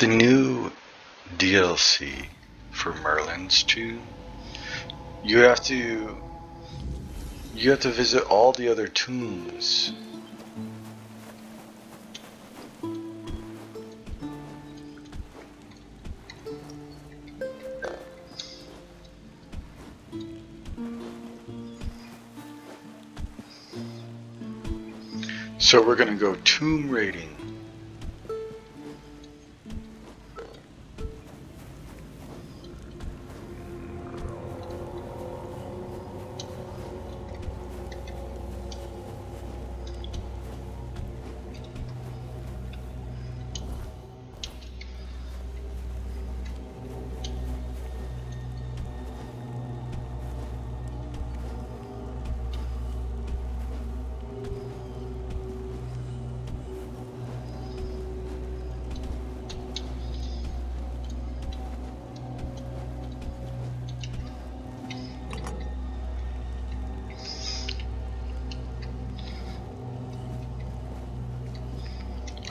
The new DLC for Merlin's Tomb, you have to visit all the other tombs. So we're gonna go tomb raiding.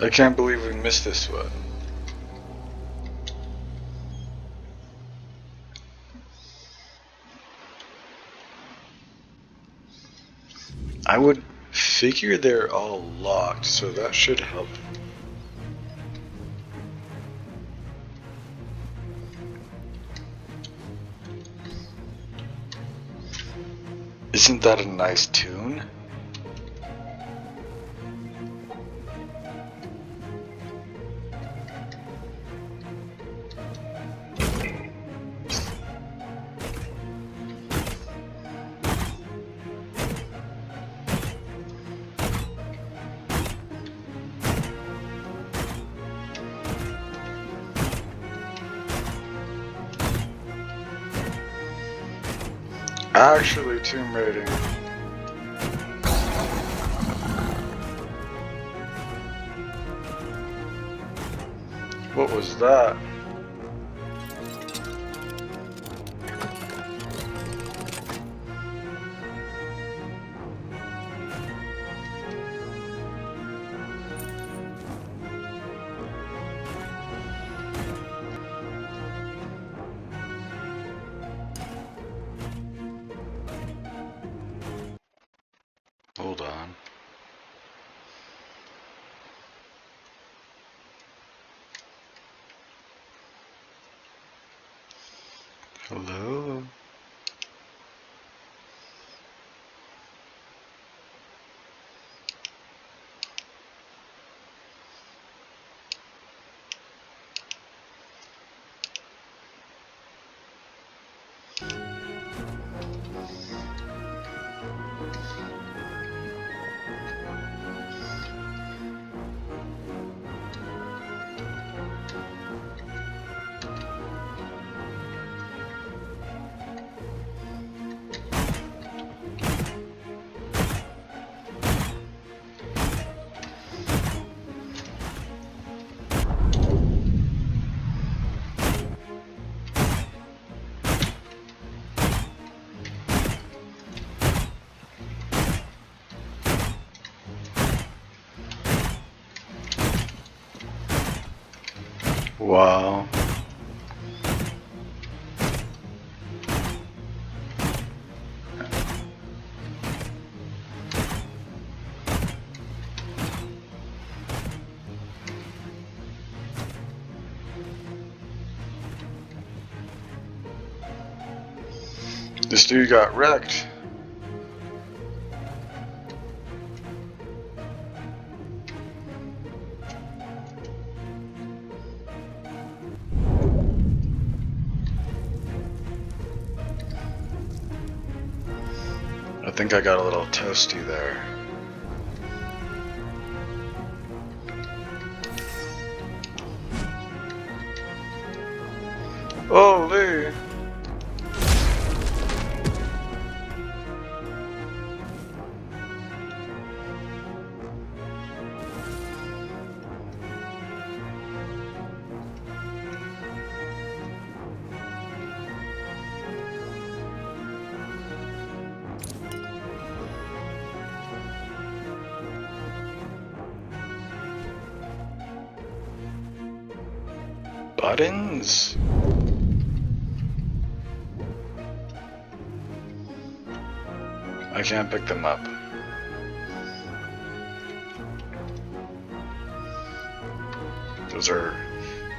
I can't believe we missed this one. I would figure they're all locked, so that should help. Isn't that a nice tune? Actually, tomb raiding. What was that? Hold on. Hello? Wow. This dude got wrecked. I think I got a little toasty there. Holy! buttons? I can't pick them up. Those are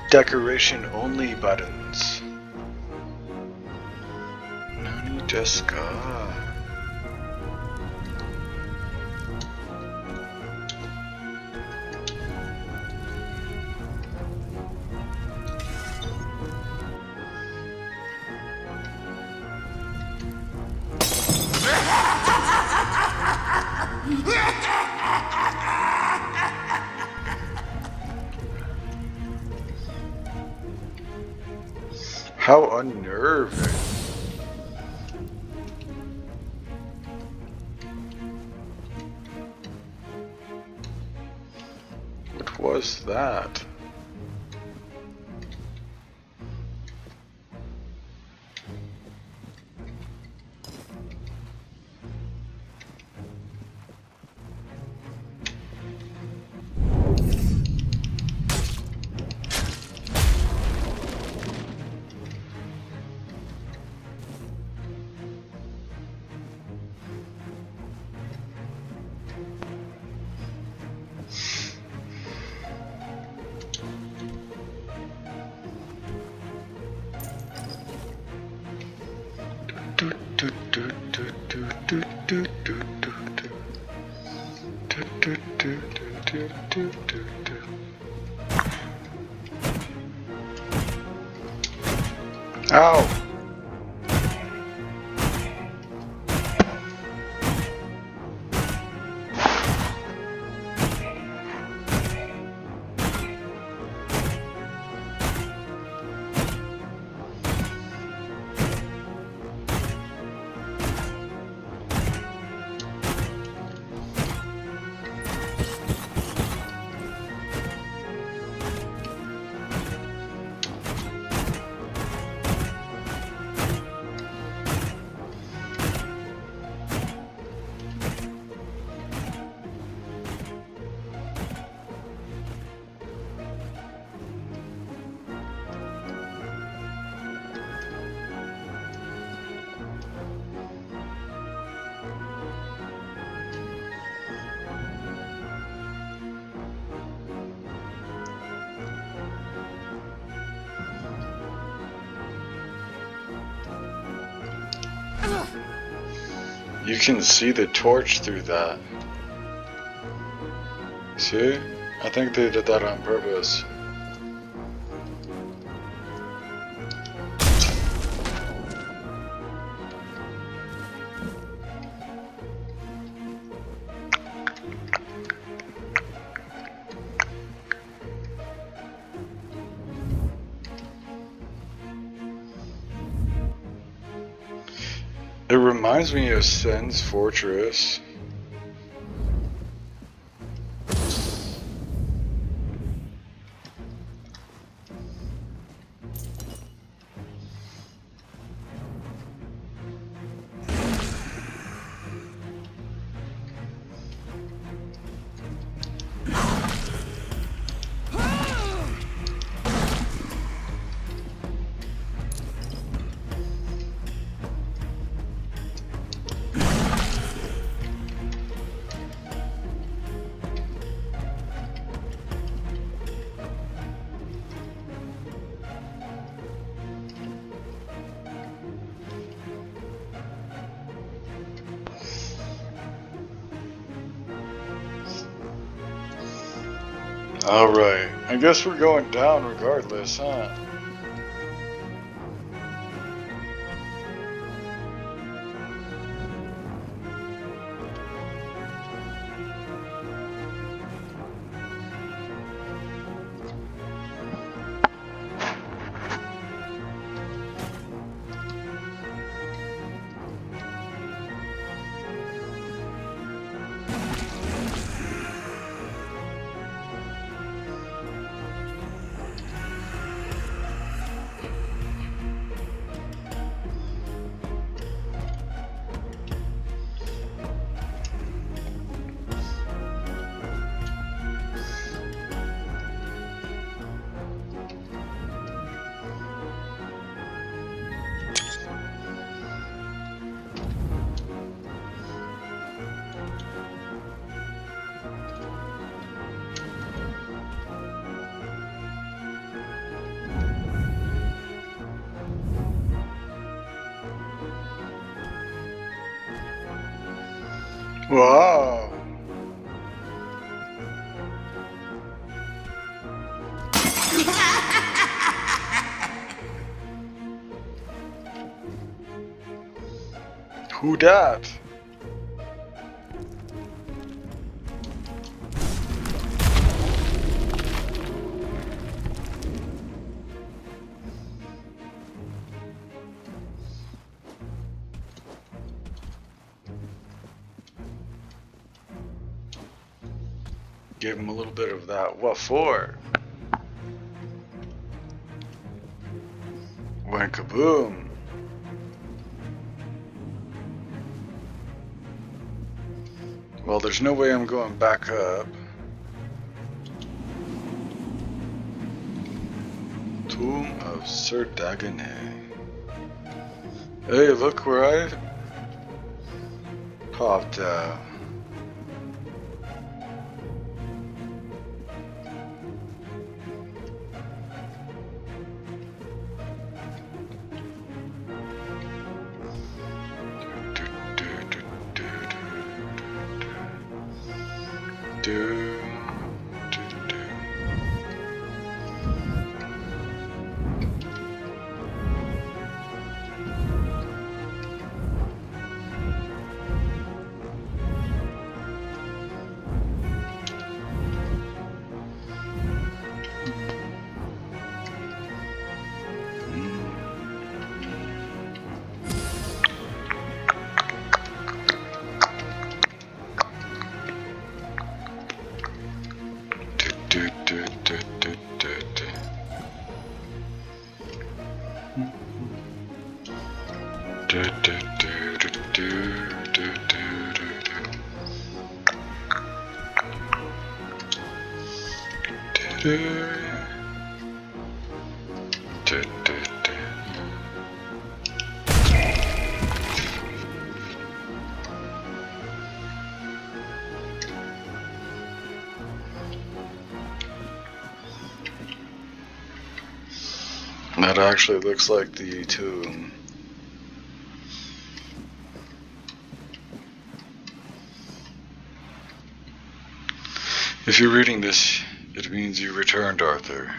decoration only buttons. Nani desu ka? How unnerving. What was that? Ow! You can see the torch through that. See? I think they did that on purpose. It reminds me of Sen's Fortress. Alright, I guess we're going down regardless, huh? Wow. Who dat? Give him a little bit of that. What for? When kaboom. Well, there's no way I'm going back up. Tomb of Sir Dagonet. Hey, look where I popped out. That actually looks like the tomb. If you're reading this, it means you returned, Arthur.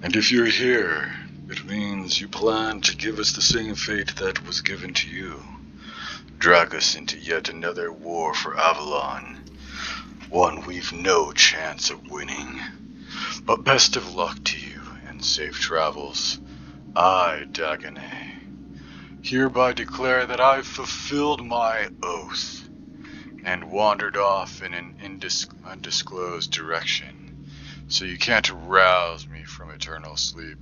And if you're here, it means you plan to give us the same fate that was given to you. Drag us into yet another war for Avalon. One we've no chance of winning. But best of luck to you, and safe travels. I, Dagonet, hereby declare that I've fulfilled my oath and wandered off in an undisclosed direction, so you can't rouse me from eternal sleep.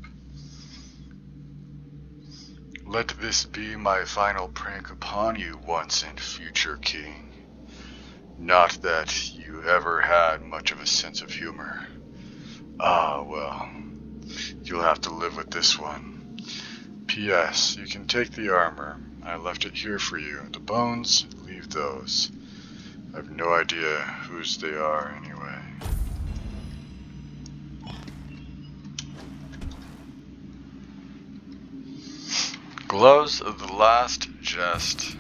Let this be my final prank upon you, once and future king. Not that you ever had much of a sense of humor. Ah, well, you'll have to live with this one. P.S. You can take the armor. I left it here for you. The bones, leave those. I have no idea whose they are anyway. Gloves of the Last Jest.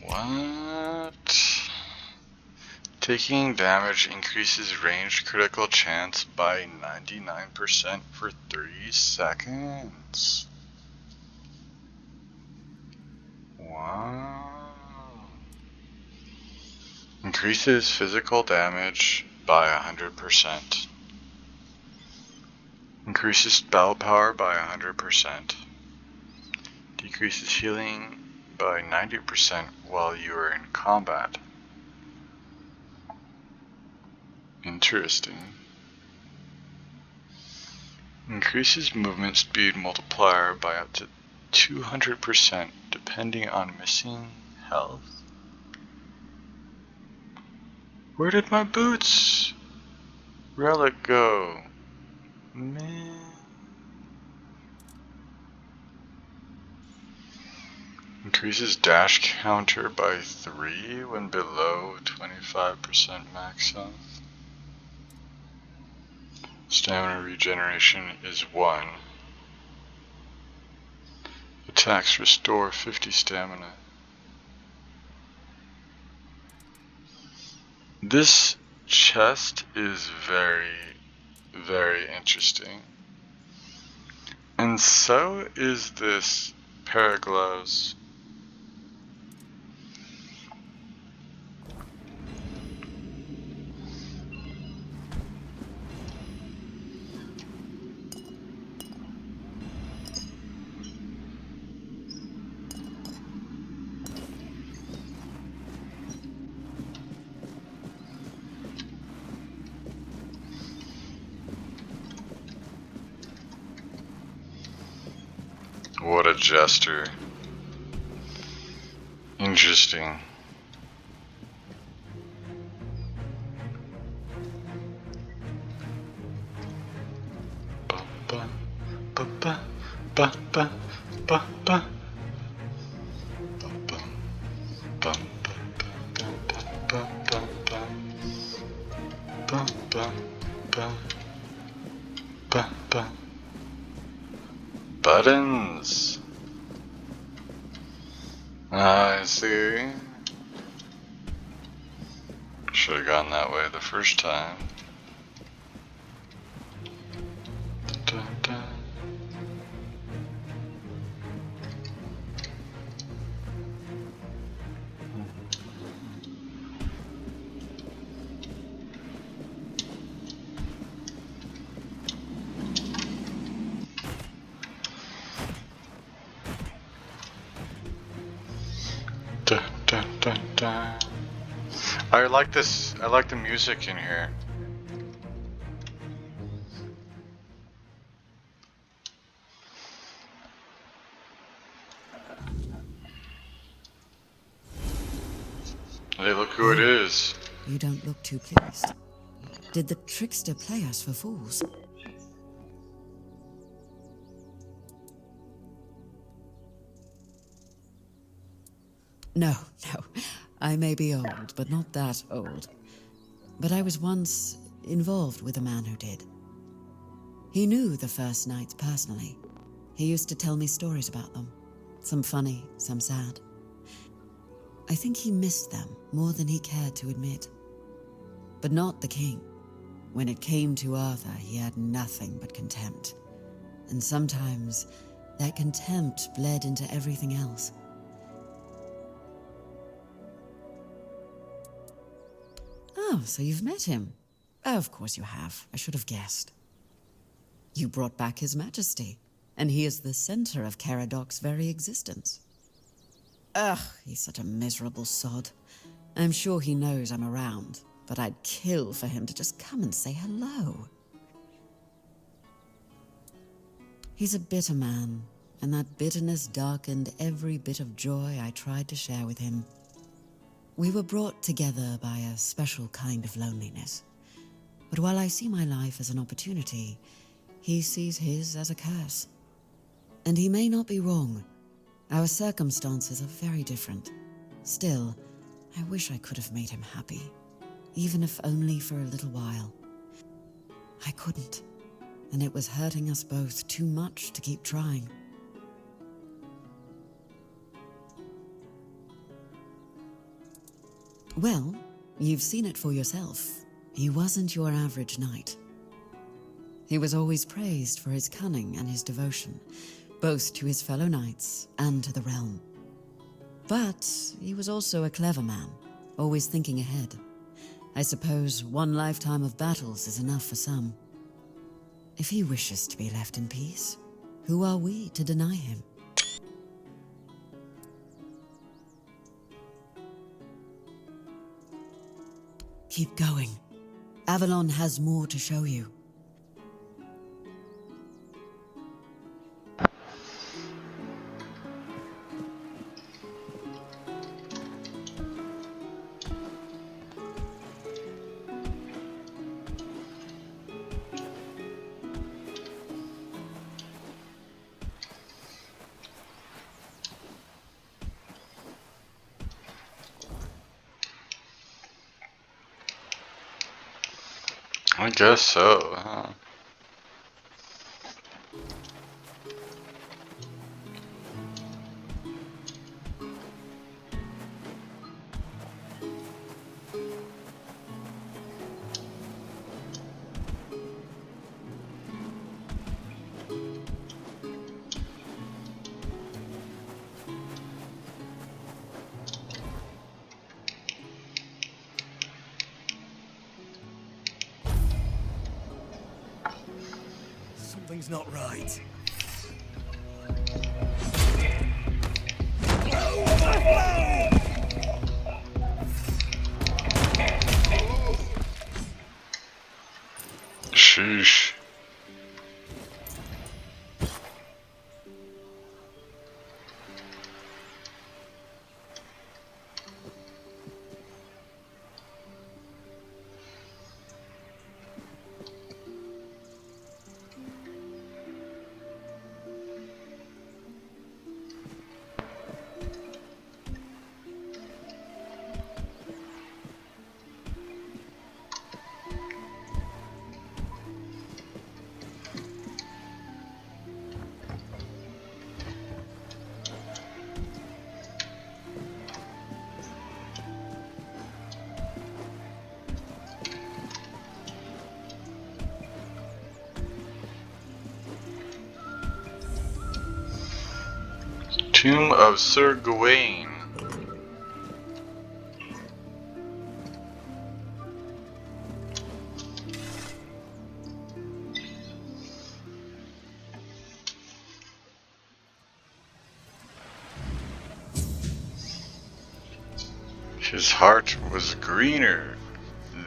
What? Taking damage increases ranged critical chance by 99% for 3 seconds. Wow. Increases physical damage by 100%. Increases spell power by 100%. Decreases healing by 90% while you are in combat. Interesting. Increases movement speed multiplier by up to 200% depending on missing health. Where did my boots relic go? Man. Increases dash counter by 3 when below 25% max health. Stamina regeneration is 1. Attacks restore 50 stamina. This chest is very, very interesting. And so is this pair of gloves. What a jester. Interesting. Ba ba ba ba ba ba ba ba. Buttons. I see. Should have gone that way the first time. Dun, dun. Dun, dun, dun, dun. I like this. I like the music in here. Hey, look who it is. You don't look too pleased. Did the trickster play us for fools? No. I may be old, but not that old. But I was once involved with a man who did. He knew the First Knights personally. He used to tell me stories about them. Some funny, some sad. I think he missed them more than he cared to admit. But not the king. When it came to Arthur, he had nothing but contempt. And sometimes that contempt bled into everything else. Oh, so you've met him. Oh, of course you have. I should have guessed. You brought back his majesty, and he is the center of Caradoc's very existence. Ugh, he's such a miserable sod. I'm sure he knows I'm around, but I'd kill for him to just come and say hello. He's a bitter man, and that bitterness darkened every bit of joy I tried to share with him. We were brought together by a special kind of loneliness. But while I see my life as an opportunity, he sees his as a curse. And he may not be wrong. Our circumstances are very different. Still, I wish I could have made him happy, even if only for a little while. I couldn't, and it was hurting us both too much to keep trying. Well, you've seen it for yourself. He wasn't your average knight. He was always praised for his cunning and his devotion, both to his fellow knights and to the realm. But he was also a clever man, always thinking ahead. I suppose one lifetime of battles is enough for some. If he wishes to be left in peace, who are we to deny him? Keep going. Avalon has more to show you. I guess so, huh? Something's not right. Sheesh. Tomb of Sir Gawain. His heart was greener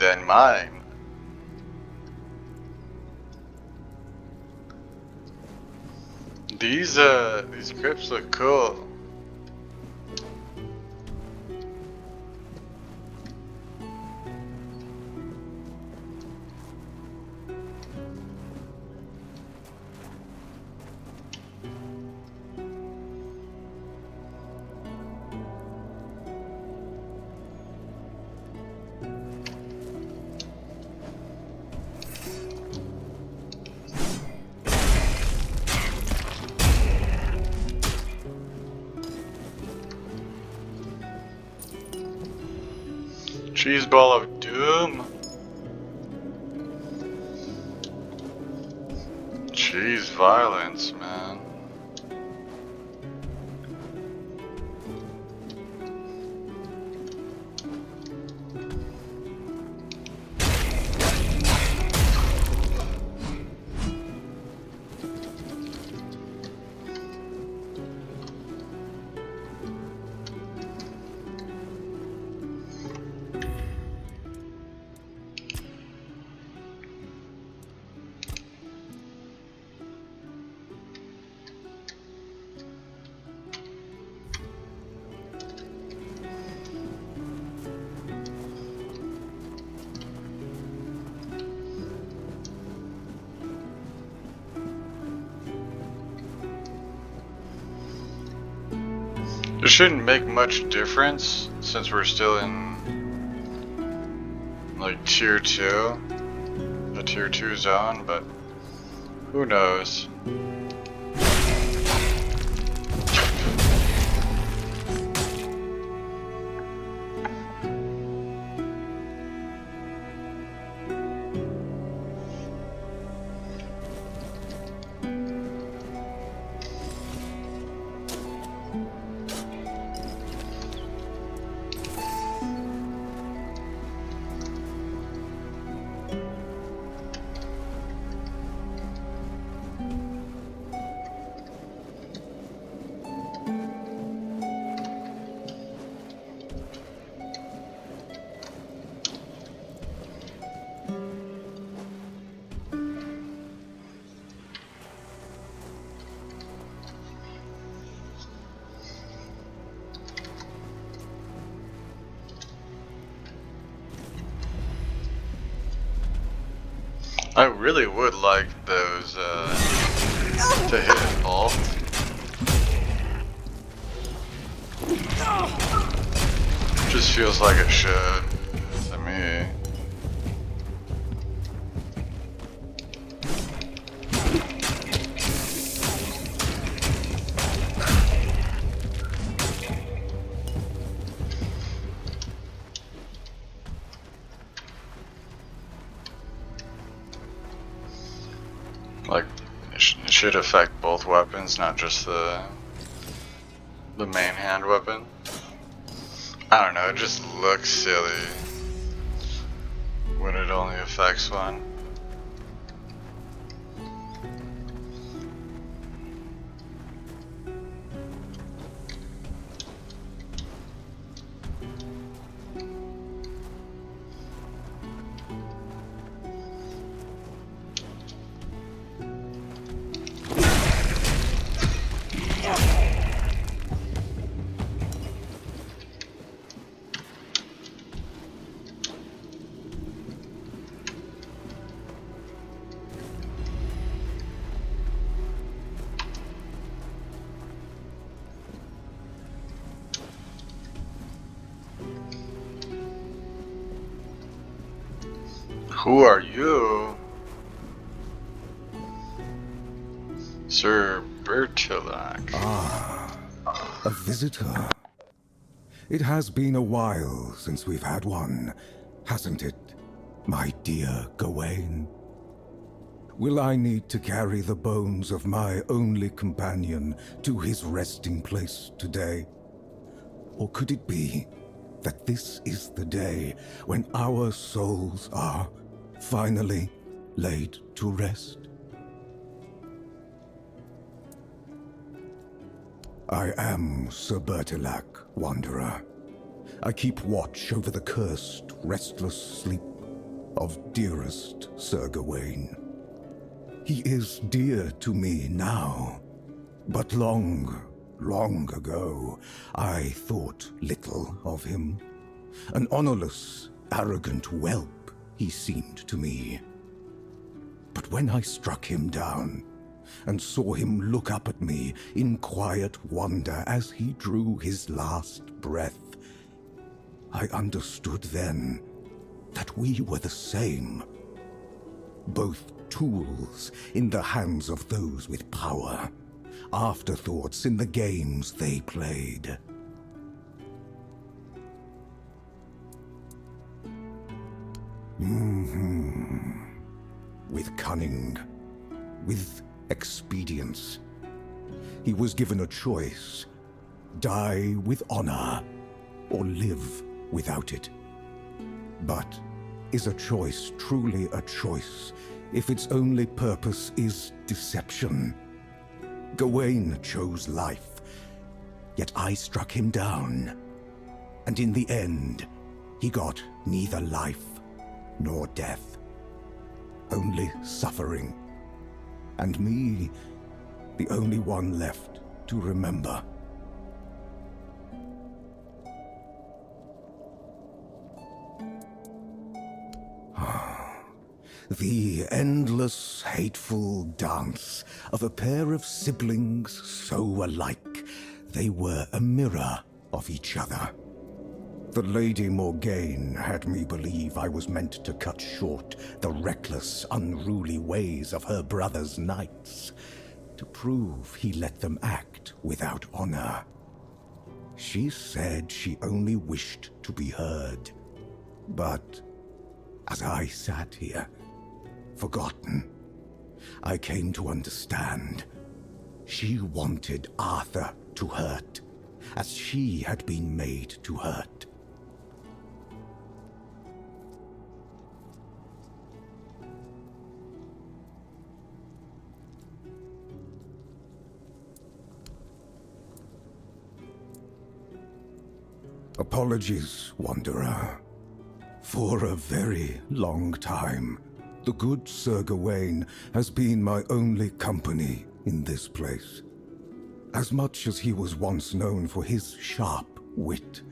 than mine. These crypts look cool. Cheese ball of doom. Cheese violence, man. It shouldn't make much difference since we're still in like tier 2, the tier 2 zone, but who knows. I really would like those to hit in bulk. Just feels like it should to me. Like, it should affect both weapons, not just the main hand weapon. I don't know, it just looks silly when it only affects one. Who are you? Sir Bertilac. Ah, a visitor. It has been a while since we've had one, hasn't it, my dear Gawain? Will I need to carry the bones of my only companion to his resting place today? Or could it be that this is the day when our souls are finally laid to rest? I am Sir Bertilac, Wanderer. I keep watch over the cursed, restless sleep of dearest Sir Gawain. He is dear to me now, but long ago, I thought little of him. An honorless, arrogant whelp he seemed to me. But when I struck him down and saw him look up at me in quiet wonder as he drew his last breath, I understood then that we were the same. Both tools in the hands of those with power, afterthoughts in the games they played. With cunning, with expedience, he was given a choice: die with honor or live without it. But is a choice truly a choice if its only purpose is deception? Gawain chose life, yet I struck him down, and in the end, he got neither life nor death, only suffering, and me, the only one left to remember. The endless, hateful dance of a pair of siblings so alike, they were a mirror of each other. The Lady Morgaine had me believe I was meant to cut short the reckless, unruly ways of her brother's knights, to prove he let them act without honor. She said she only wished to be heard, but as I sat here, forgotten, I came to understand. She wanted Arthur to hurt, as she had been made to hurt. Apologies, Wanderer. For a very long time, the good Sir Gawain has been my only company in this place. As much as he was once known for his sharp wit,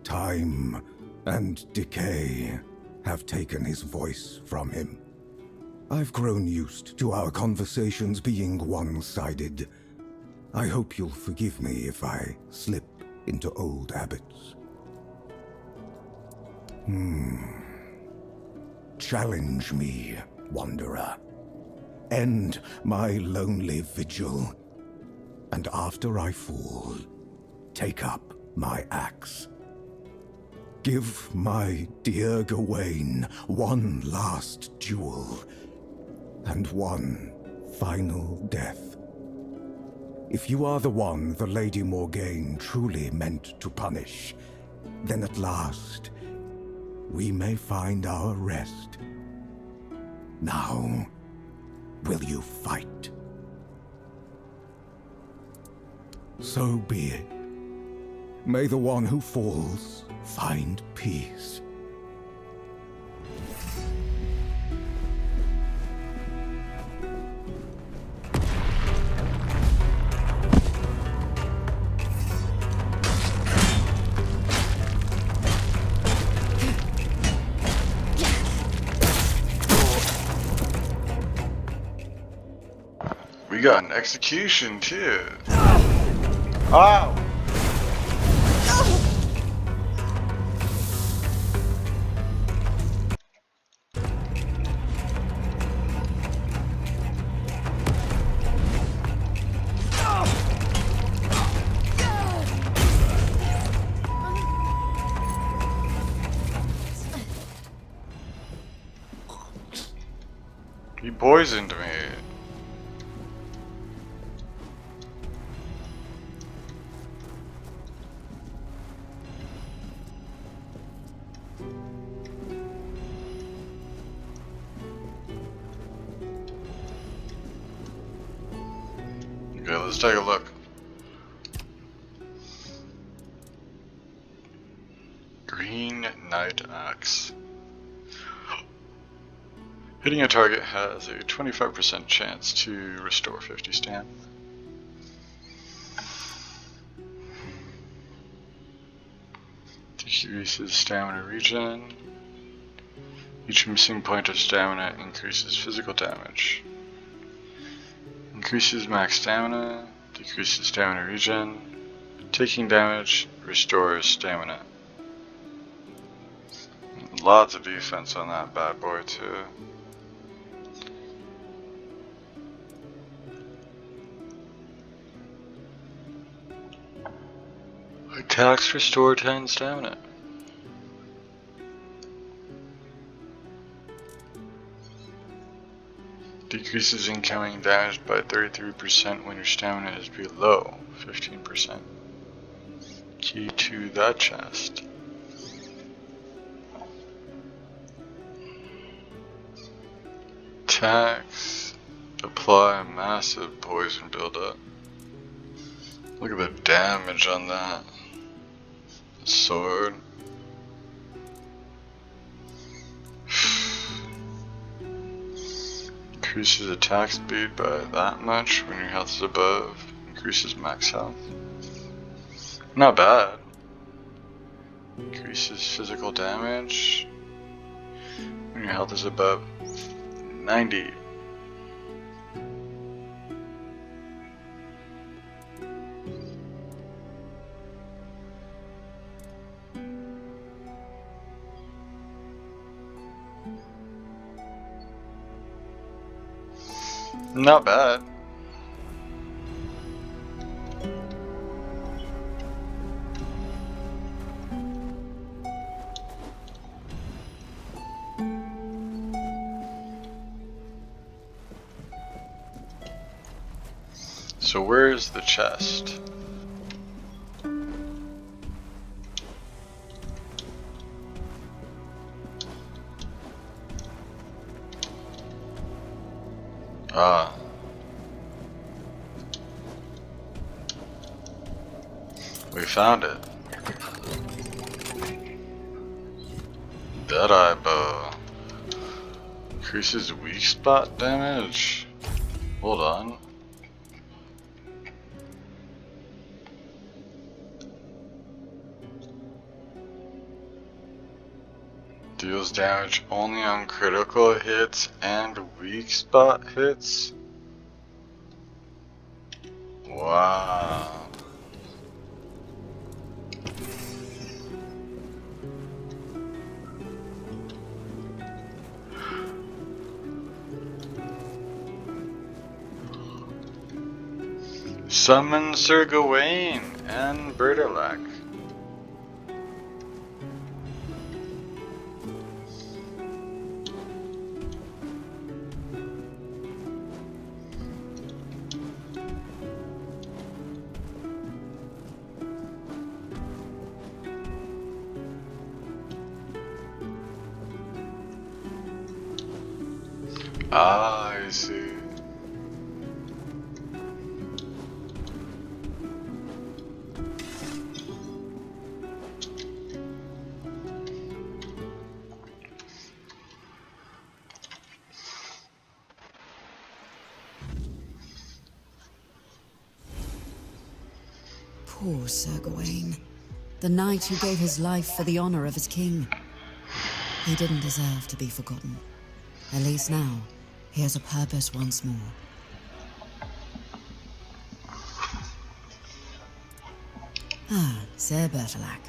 time and decay have taken his voice from him. I've grown used to our conversations being one-sided. I hope you'll forgive me if I slip into old habits. Challenge me, Wanderer. End my lonely vigil. And after I fall, take up my axe. Give my dear Gawain one last duel, and one final death. If you are the one the Lady Morgaine truly meant to punish, then at last we may find our rest. Now, will you fight? So be it. May the one who falls find peace. We got an execution too. Ow! He poisoned me. Okay, let's take a look. Green Knight Axe. Hitting a target has a 25% chance to restore 50 stamina. Decreases stamina regen. Each missing point of stamina increases physical damage. Increases max stamina. Decreases stamina regen. Taking damage restores stamina. Lots of defense on that bad boy too. Attacks restore 10 stamina. Decreases incoming damage by 33% when your stamina is below 15%. Key to that chest. Attacks apply massive poison buildup. Look at the damage on that sword. Increases attack speed by that much when your health is above. Increases max health. Not bad. Increases physical damage when your health is above 90. Not bad. So where's the chest? Ah. We found it. Deadeye bow. Increases weak spot damage. Hold on. Deals damage only on critical hits and weak spot hits. Wow. Summon Sir Gawain and Bertilac. Ah, I see. Poor Sir Gawain, the knight who gave his life for the honor of his king. He didn't deserve to be forgotten. At least now, he has a purpose once more. Ah, Sir Bertilac,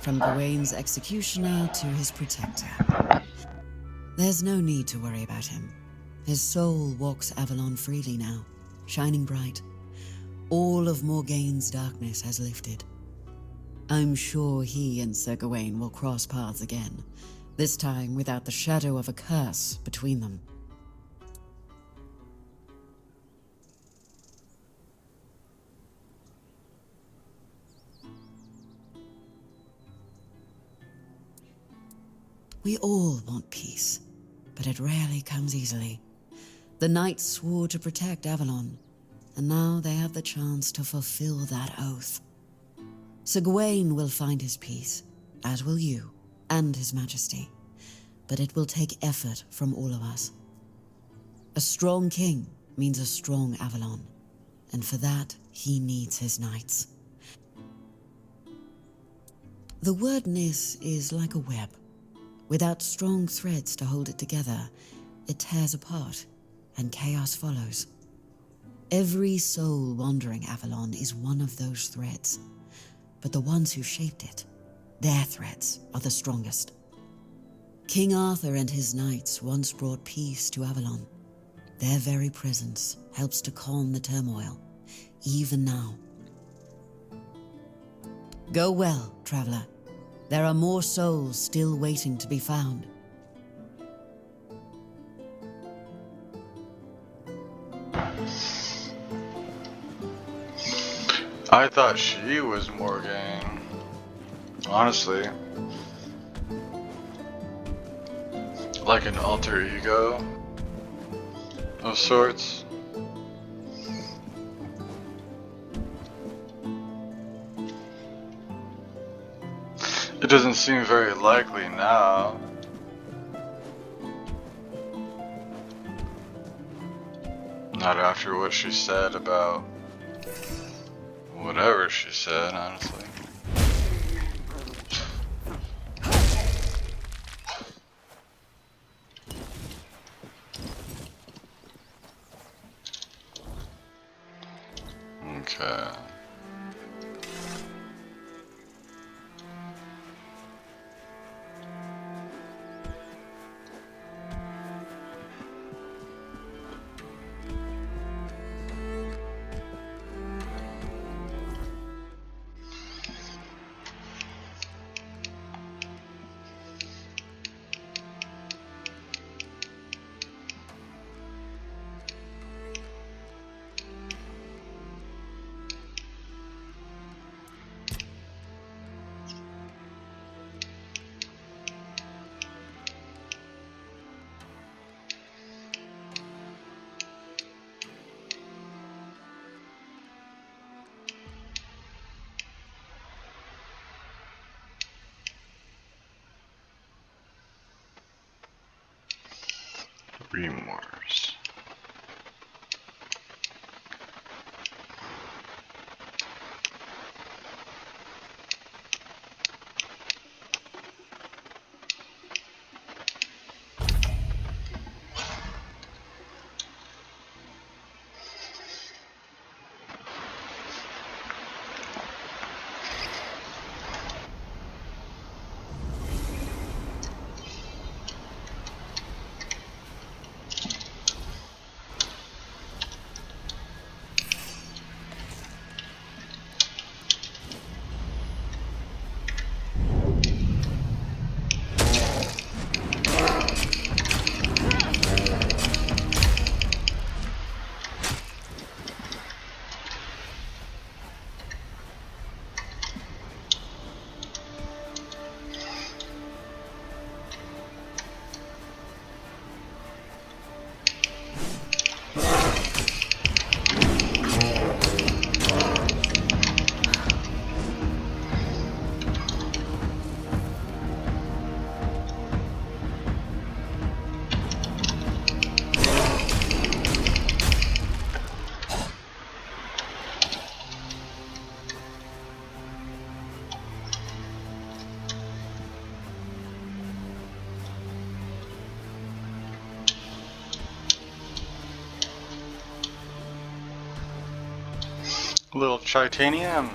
from Gawain's executioner to his protector. There's no need to worry about him. His soul walks Avalon freely now, shining bright. All of Morgaine's darkness has lifted. I'm sure he and Sir Gawain will cross paths again, this time without the shadow of a curse between them. We all want peace, but it rarely comes easily. The knights swore to protect Avalon, and now they have the chance to fulfill that oath. Sir Gawain will find his peace, as will you, and his majesty. But it will take effort from all of us. A strong king means a strong Avalon, and for that, he needs his knights. The word Nis is like a web. Without strong threads to hold it together, it tears apart, and chaos follows. Every soul wandering Avalon is one of those threads, but the ones who shaped it, their threads are the strongest. King Arthur and his knights once brought peace to Avalon. Their very presence helps to calm the turmoil, even now. Go well, traveler. There are more souls still waiting to be found. I thought she was Morgan. Honestly. Like an alter ego of sorts. It doesn't seem very likely now. Not after what she said about whatever she said, honestly. Okay. Remorse. Little titanium.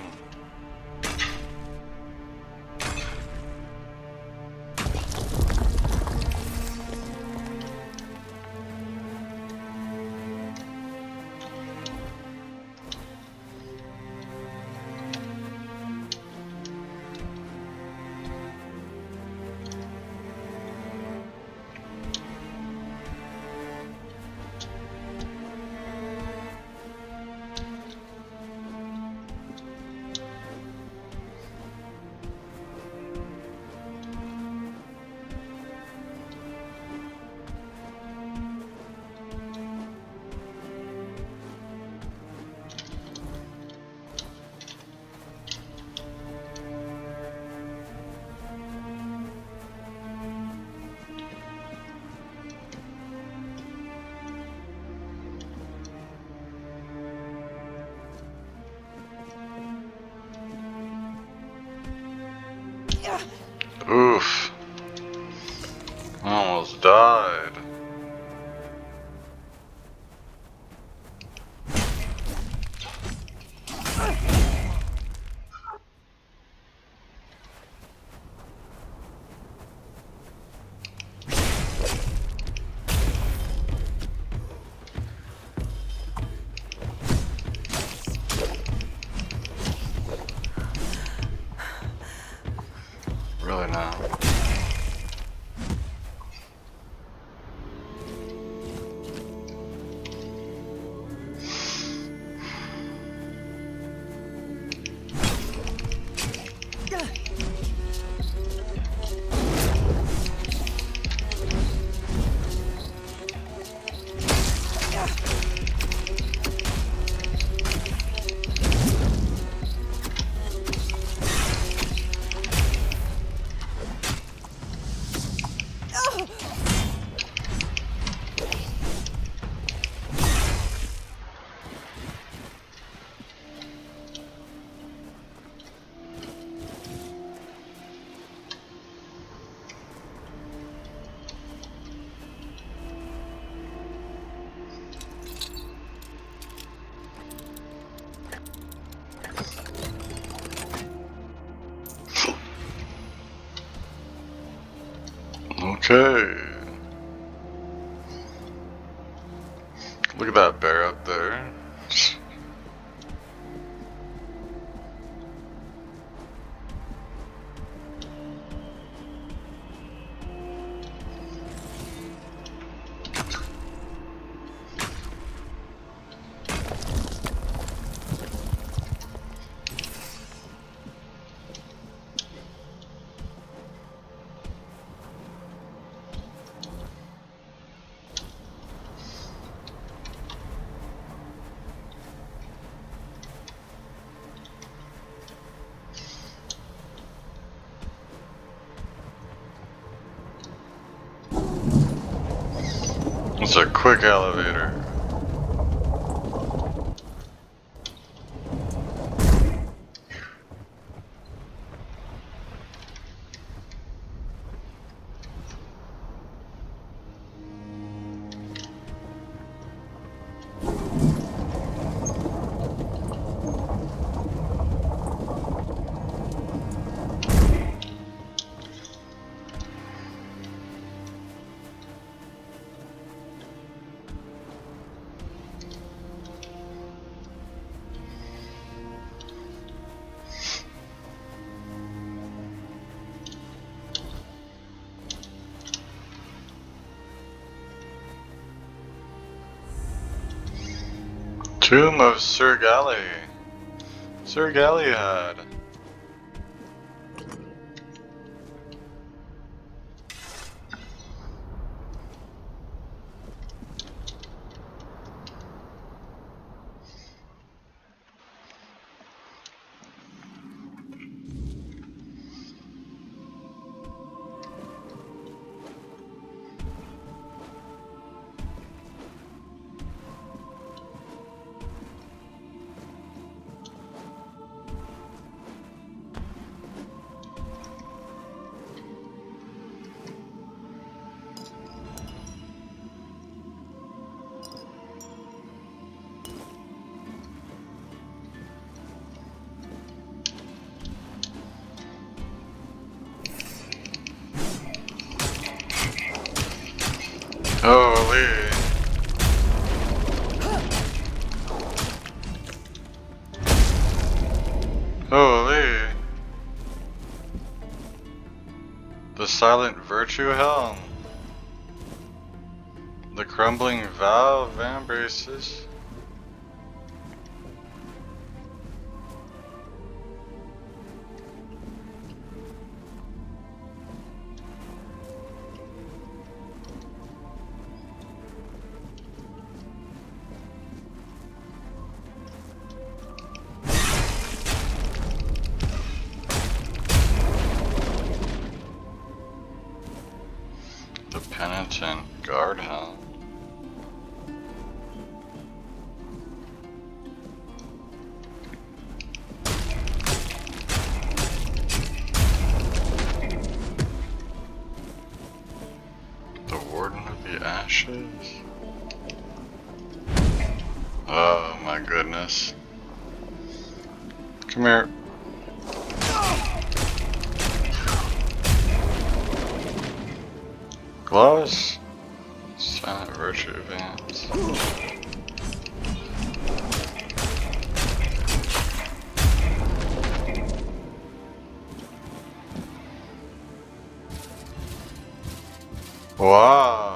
Oof. I almost died. Really now. Okay. Look at that bear up there. It's a quick elevator. Tomb of Sir Galley. Sir Galliad. Holy. Holy. The silent virtue helm. The crumbling valve embraces. The penitent guard helm. the ashes. Oh my goodness. Come here. Gloves? Silent virtue advance. Wow.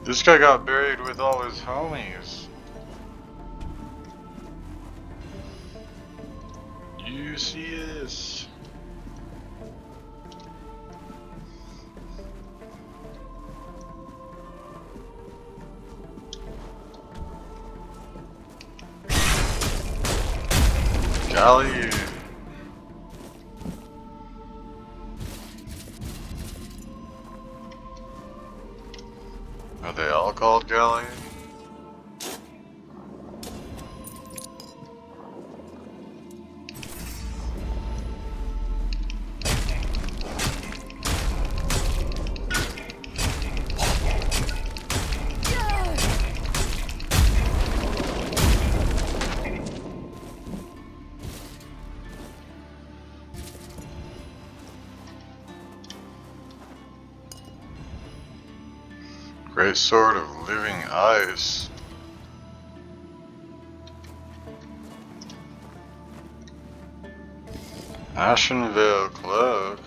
This guy got buried with all his homies. You see this? Golly. Are they all called Golly? Great sword of living ice. Ashen Veil cloak.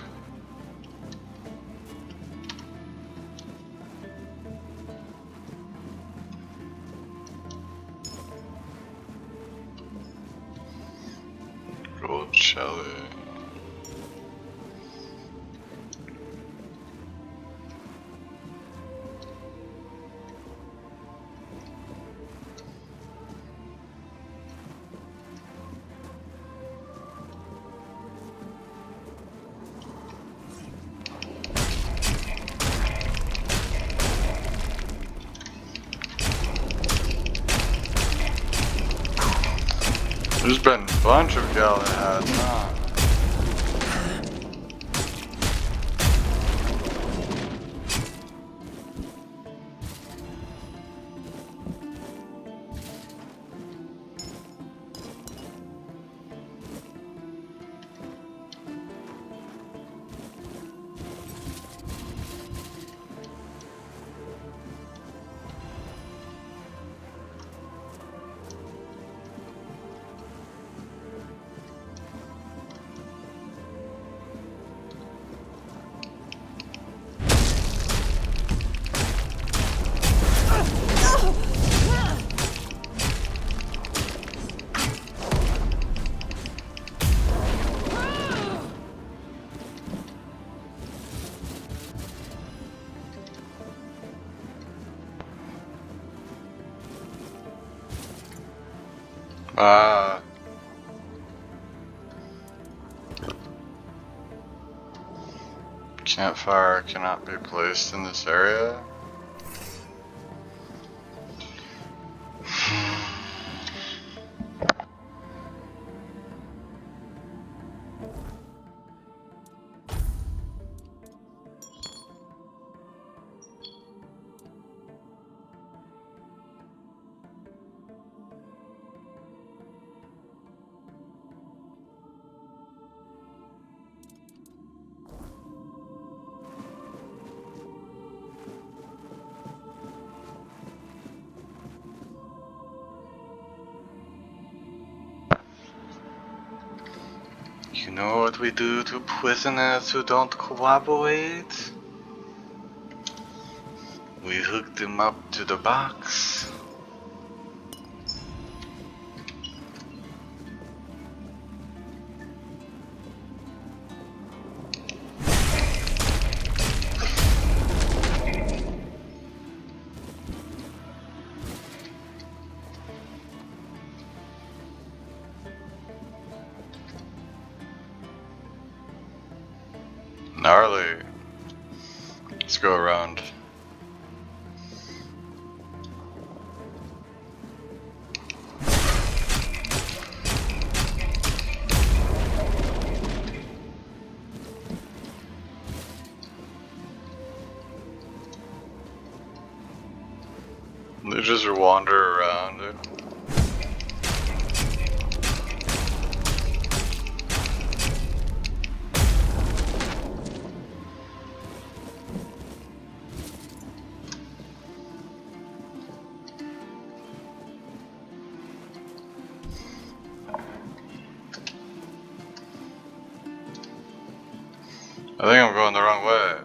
Gold chalice. There's been a bunch of Gallon hats, huh? Campfire cannot be placed in this area. You know what we do to prisoners who don't cooperate? We hook them up to the box. Gnarly. Let's go around. They just wander around it. I think I'm going the wrong way.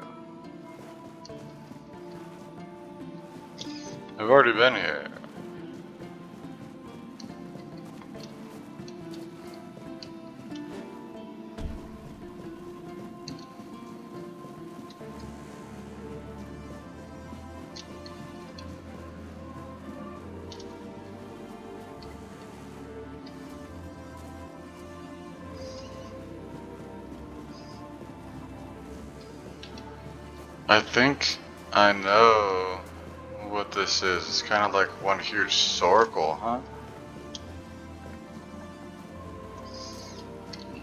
I've already been here. I think I know what this is. It's kind of like one huge circle, huh?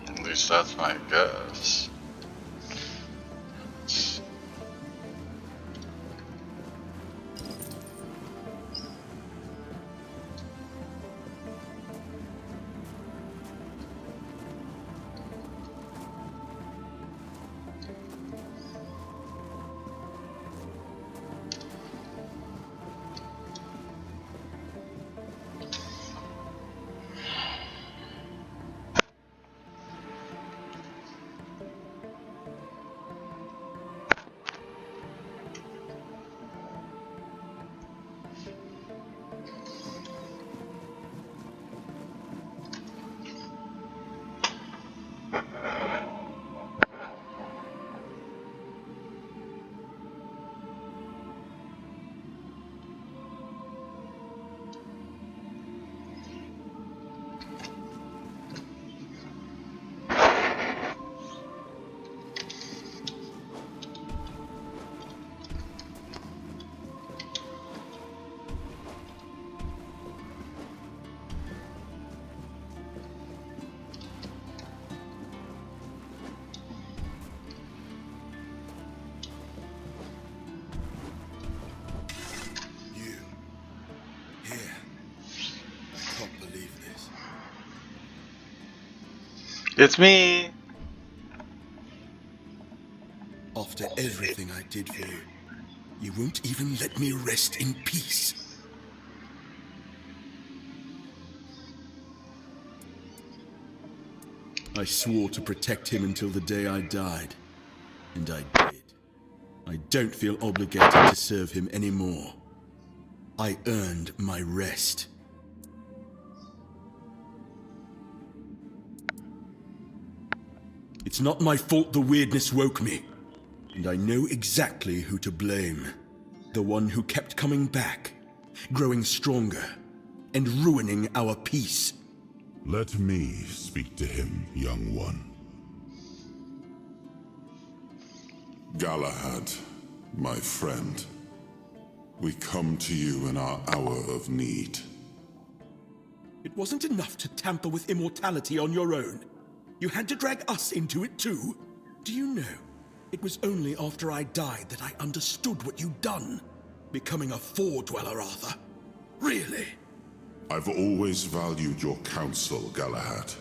At least that's my guess. It's me! After everything I did for you, you won't even let me rest in peace. I swore to protect him until the day I died, and I did. I don't feel obligated to serve him anymore. I earned my rest. It's not my fault the weirdness woke me. And I know exactly who to blame. The one who kept coming back, growing stronger, and ruining our peace. Let me speak to him, young one. Galahad, my friend, we come to you in our hour of need. It wasn't enough to tamper with immortality on your own. You had to drag us into it too. Do you know, it was only after I died that I understood what you'd done. Becoming a Four-Dweller, Arthur. Really? I've always valued your counsel, Galahad.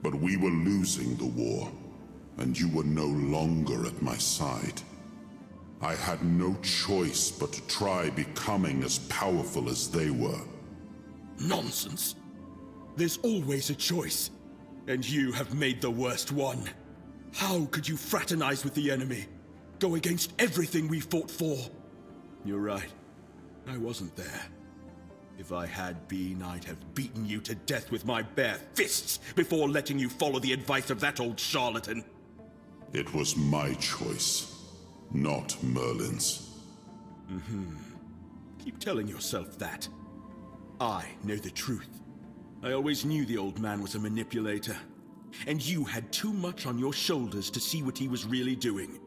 But we were losing the war, and you were no longer at my side. I had no choice but to try becoming as powerful as they were. Nonsense. There's always a choice. And you have made the worst one. How could you fraternize with the enemy? Go against everything we fought for? You're right. I wasn't there. If I had been, I'd have beaten you to death with my bare fists before letting you follow the advice of that old charlatan. It was my choice, not Merlin's. Keep telling yourself that. I know the truth. I always knew the old man was a manipulator. and you had too much on your shoulders to see what he was really doing.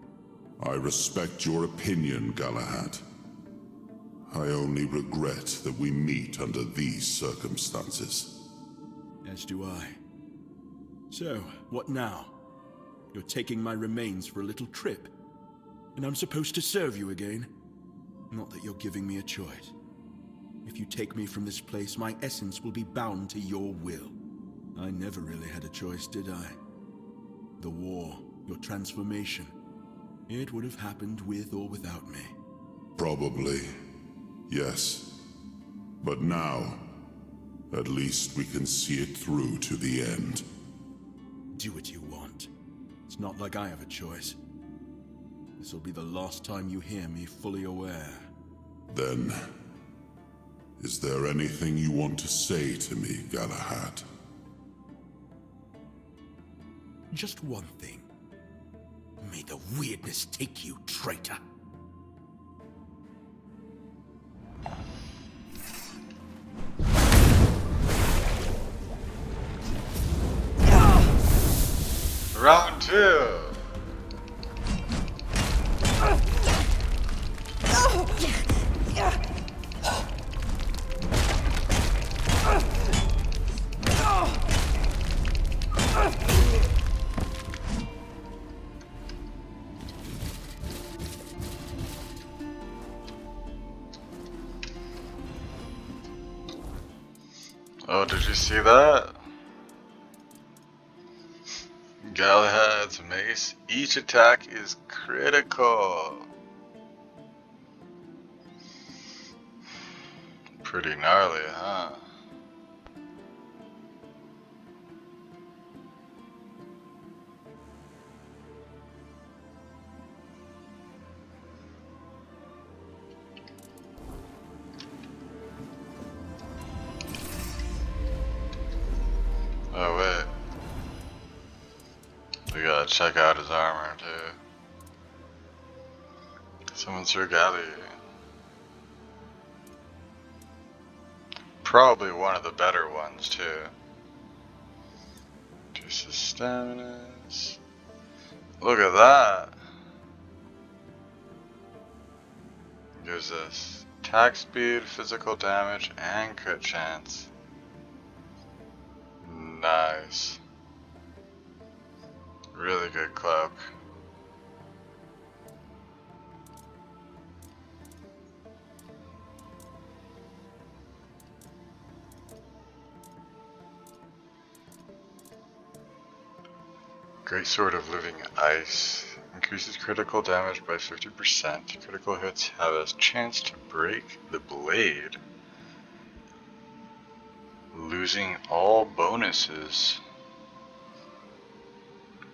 I respect your opinion, Galahad. I only regret that we meet under these circumstances. As do I. So, what now? You're taking my remains for a little trip, and I'm supposed to serve you again? Not that you're giving me a choice. If you take me from this place, my essence will be bound to your will. I never really had a choice, did I? The war, your transformation, it would have happened with or without me. Probably, yes. But now, at least we can see it through to the end. Do what you want. It's not like I have a choice. This'll be the last time you hear me fully aware. Then, is there anything you want to say to me, Galahad? Just one thing. May the weirdness take you, traitor. Round 2. Oh, did you see that? Galahad's mace. Each attack is critical. Pretty gnarly, huh? Oh wait. We gotta check out his armor too. Someone's regalia. Probably one of the better ones too. Just his staminas. Look at that. Gives us attack speed, physical damage, and crit chance. Nice. Really good cloak. Great Sword of Living Ice. Increases critical damage by 50%. Critical hits have a chance to break the blade, losing all bonuses.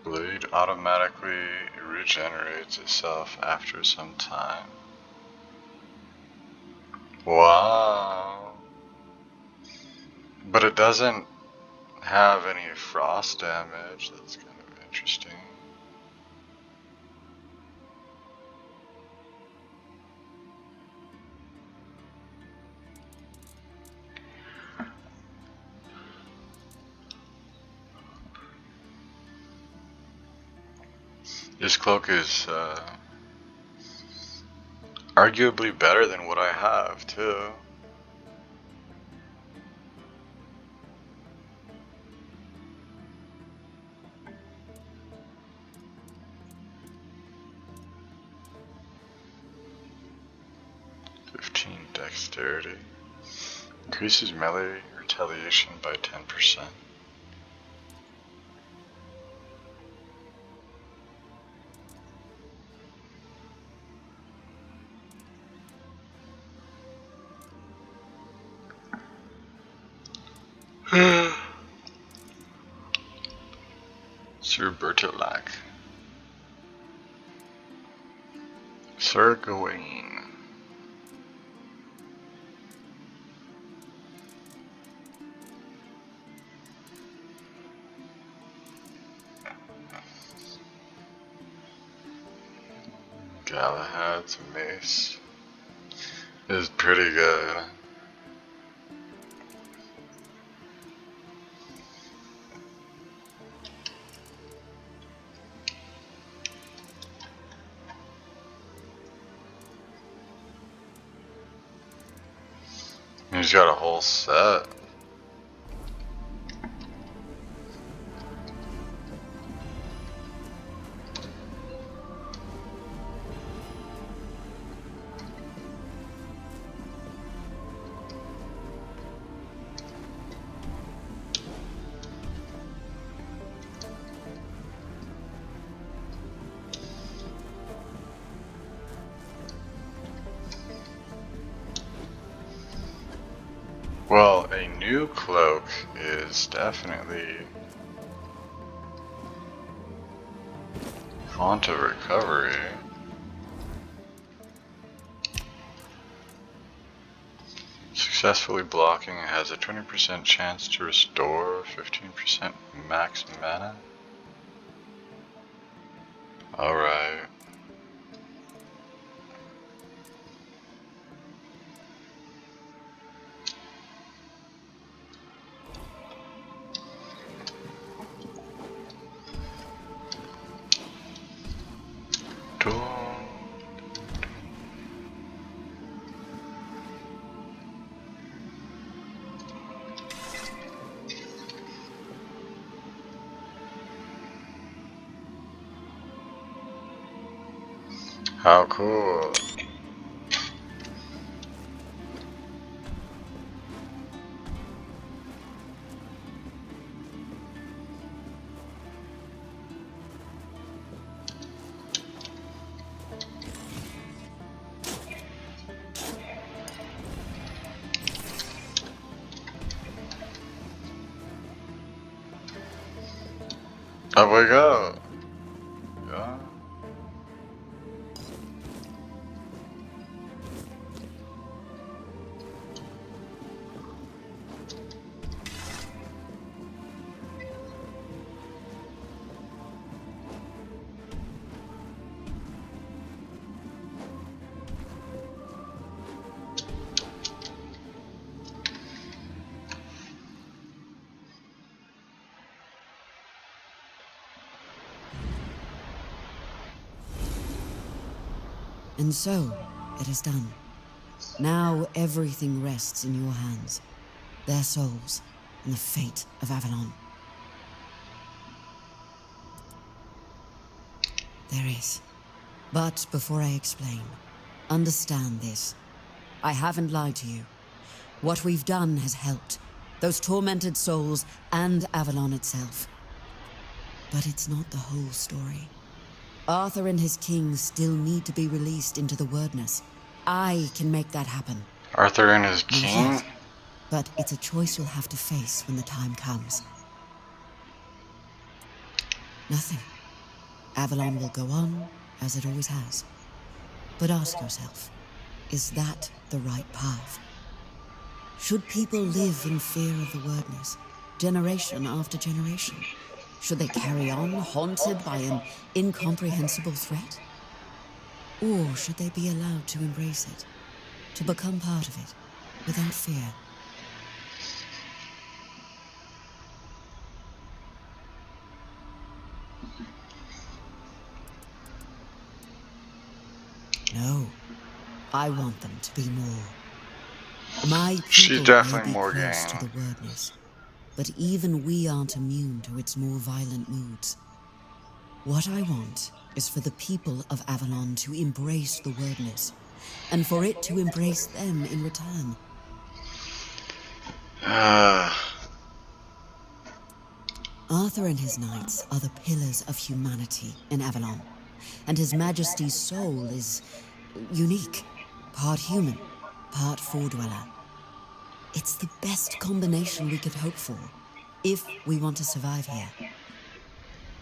Blade automatically regenerates itself after some time. Wow. But it doesn't have any frost damage. That's kind of interesting. This cloak is arguably better than what I have too. Dexterity. Increases melee retaliation by 10%. Sir Bertolac. Sir Gawain. Galahad's mace is pretty good. He's got a whole set. Well, a new cloak is definitely font of recovery. Successfully blocking has a 20% chance to restore 15% max mana. Alright. How cool. Up we go. Yeah. And so, it is done. Now everything rests in your hands. Their souls, and the fate of Avalon. There is. But before I explain, understand this. I haven't lied to you. What we've done has helped. Those tormented souls and Avalon itself. But it's not the whole story. Arthur and his king still need to be released into the Wordness. I can make that happen. Arthur and his king? Yes, but it's a choice you'll have to face when the time comes. Nothing. Avalon will go on, as it always has. But ask yourself, is that the right path? Should people live in fear of the Wordness, generation after generation? Should they carry on, haunted by an incomprehensible threat? Or should they be allowed to embrace it, to become part of it, without fear? No, I want them to be more. My She's people definitely may be more close game. to the Wordness, but even we aren't immune to its more violent moods. What I want is for the people of Avalon to embrace the Wordness, and for it to embrace them in return. Arthur and his knights are the pillars of humanity in Avalon, and His Majesty's soul is unique, part human, part Four-Dweller. It's the best combination we could hope for, if we want to survive here.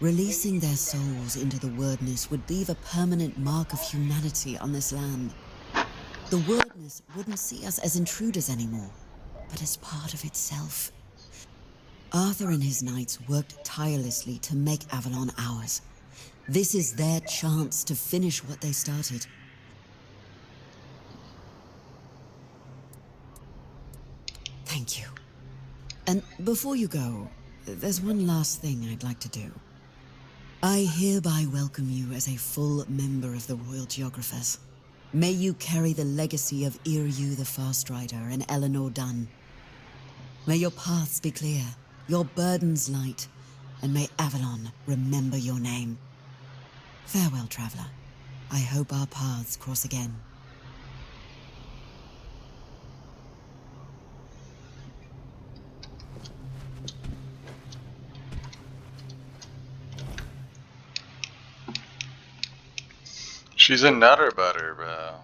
Releasing their souls into the Wordness would be the permanent mark of humanity on this land. The Wordness wouldn't see us as intruders anymore, but as part of itself. Arthur and his knights worked tirelessly to make Avalon ours. This is their chance to finish what they started. Thank you. And before you go, there's one last thing I'd like to do. I hereby welcome you as a full member of the Royal Geographers. May you carry the legacy of Iryu the Fast Rider and Eleanor Dunn. May your paths be clear, your burdens light, and may Avalon remember your name. Farewell, traveler. I hope our paths cross again. She's a nutter butter, bro.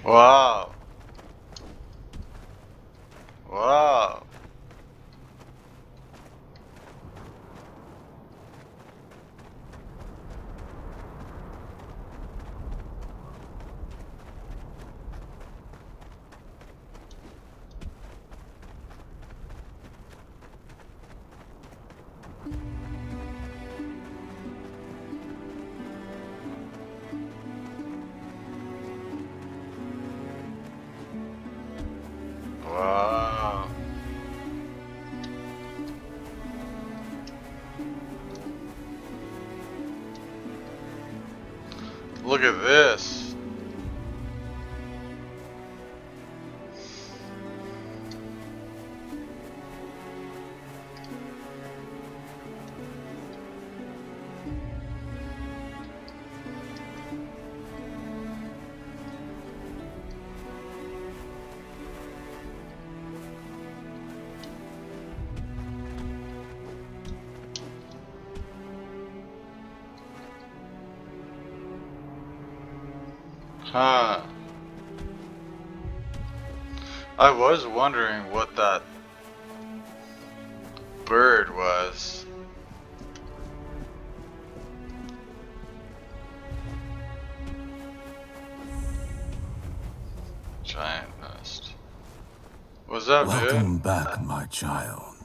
Wow. Wow. Wow. Look at this. Huh. I was wondering what that bird was. Giant nest. What's up, Welcome dude? back, my child.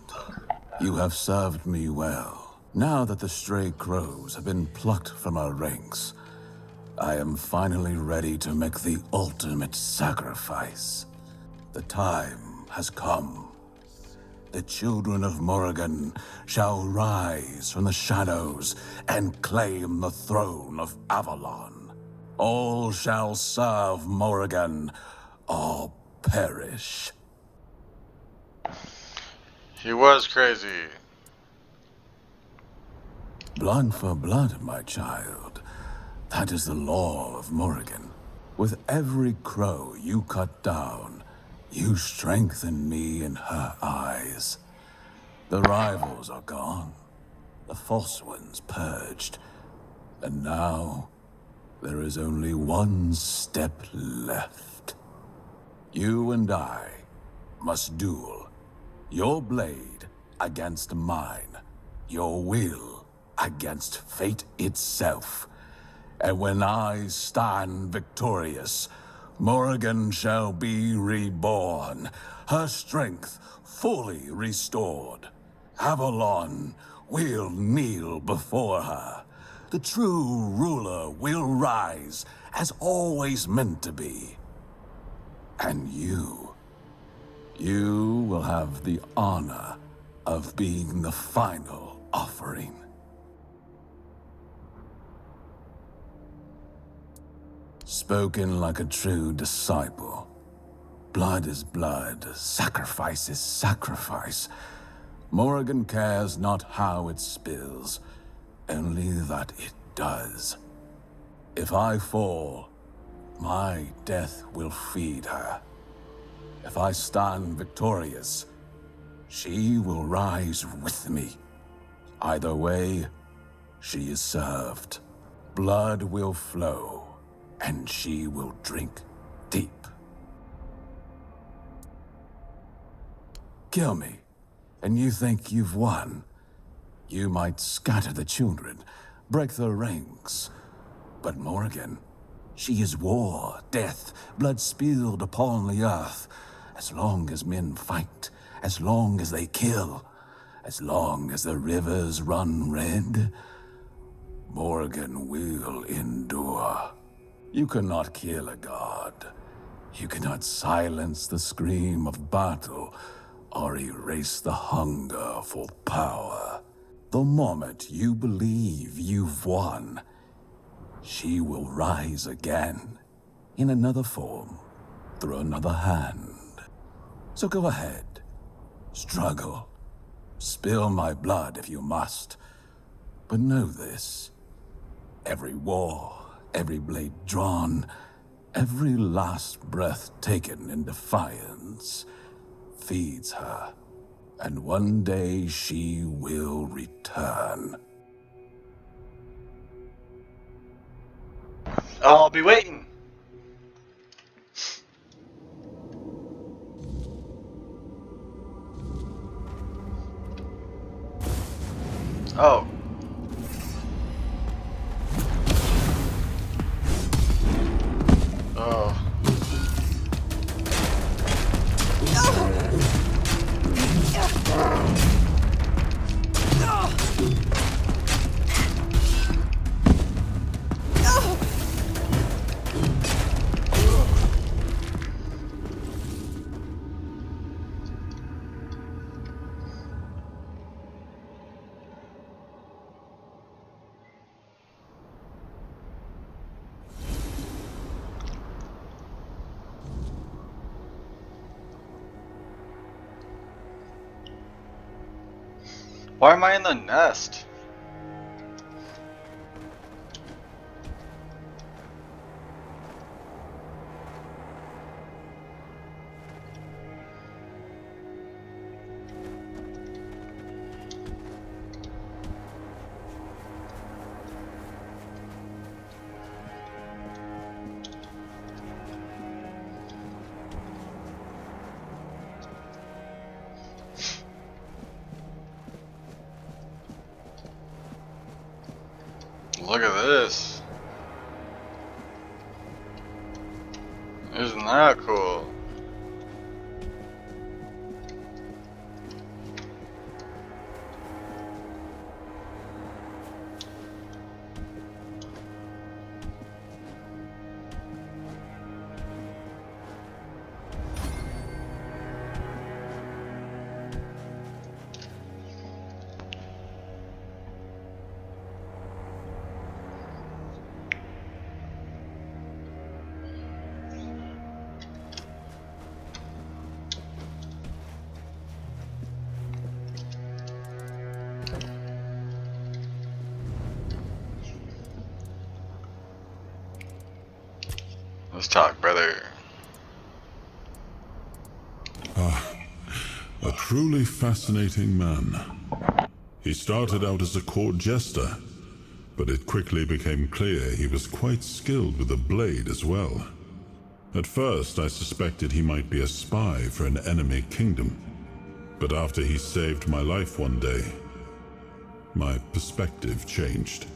You have served me well. Now that the stray crows have been plucked from our ranks, I am finally ready to make the ultimate sacrifice. The time has come. The children of Morrigan shall rise from the shadows and claim the throne of Avalon. All shall serve Morrigan or perish. He was crazy. Blood for blood, my child. That is the law of Morrigan. With every crow you cut down, you strengthen me in her eyes. The rivals are gone, the false ones purged, and now there is only one step left. You and I must duel. Your blade against mine, your will against fate itself. And when I stand victorious, Morrigan shall be reborn, her strength fully restored. Avalon will kneel before her. The true ruler will rise, as always meant to be. And you will have the honor of being the final offering. Spoken like a true disciple. Blood is blood, sacrifice is sacrifice. Morrigan cares not how it spills, only that it does. If I fall, my death will feed her. If I stand victorious, she will rise with me. Either way, she is served. Blood will flow, and she will drink deep. Kill me, and you think you've won. You might scatter the children, break their rings. But Morrigan, she is war, death, blood spilled upon the earth. As long as men fight, as long as they kill, as long as the rivers run red, Morrigan will endure. You cannot kill a god. You cannot silence the scream of battle or erase the hunger for power. The moment you believe you've won, she will rise again, in another form, through another hand. So go ahead, struggle, spill my blood if you must. But know this, every war, every blade drawn, every last breath taken in defiance feeds her, and one day she will return. I'll be waiting. Oh. Oh. Why am I in the nest? Look at this. Isn't that cool? Let's talk, brother. A truly fascinating man. He started out as a court jester, but it quickly became clear he was quite skilled with a blade as well. At first, I suspected he might be a spy for an enemy kingdom, but after he saved my life one day, my perspective changed.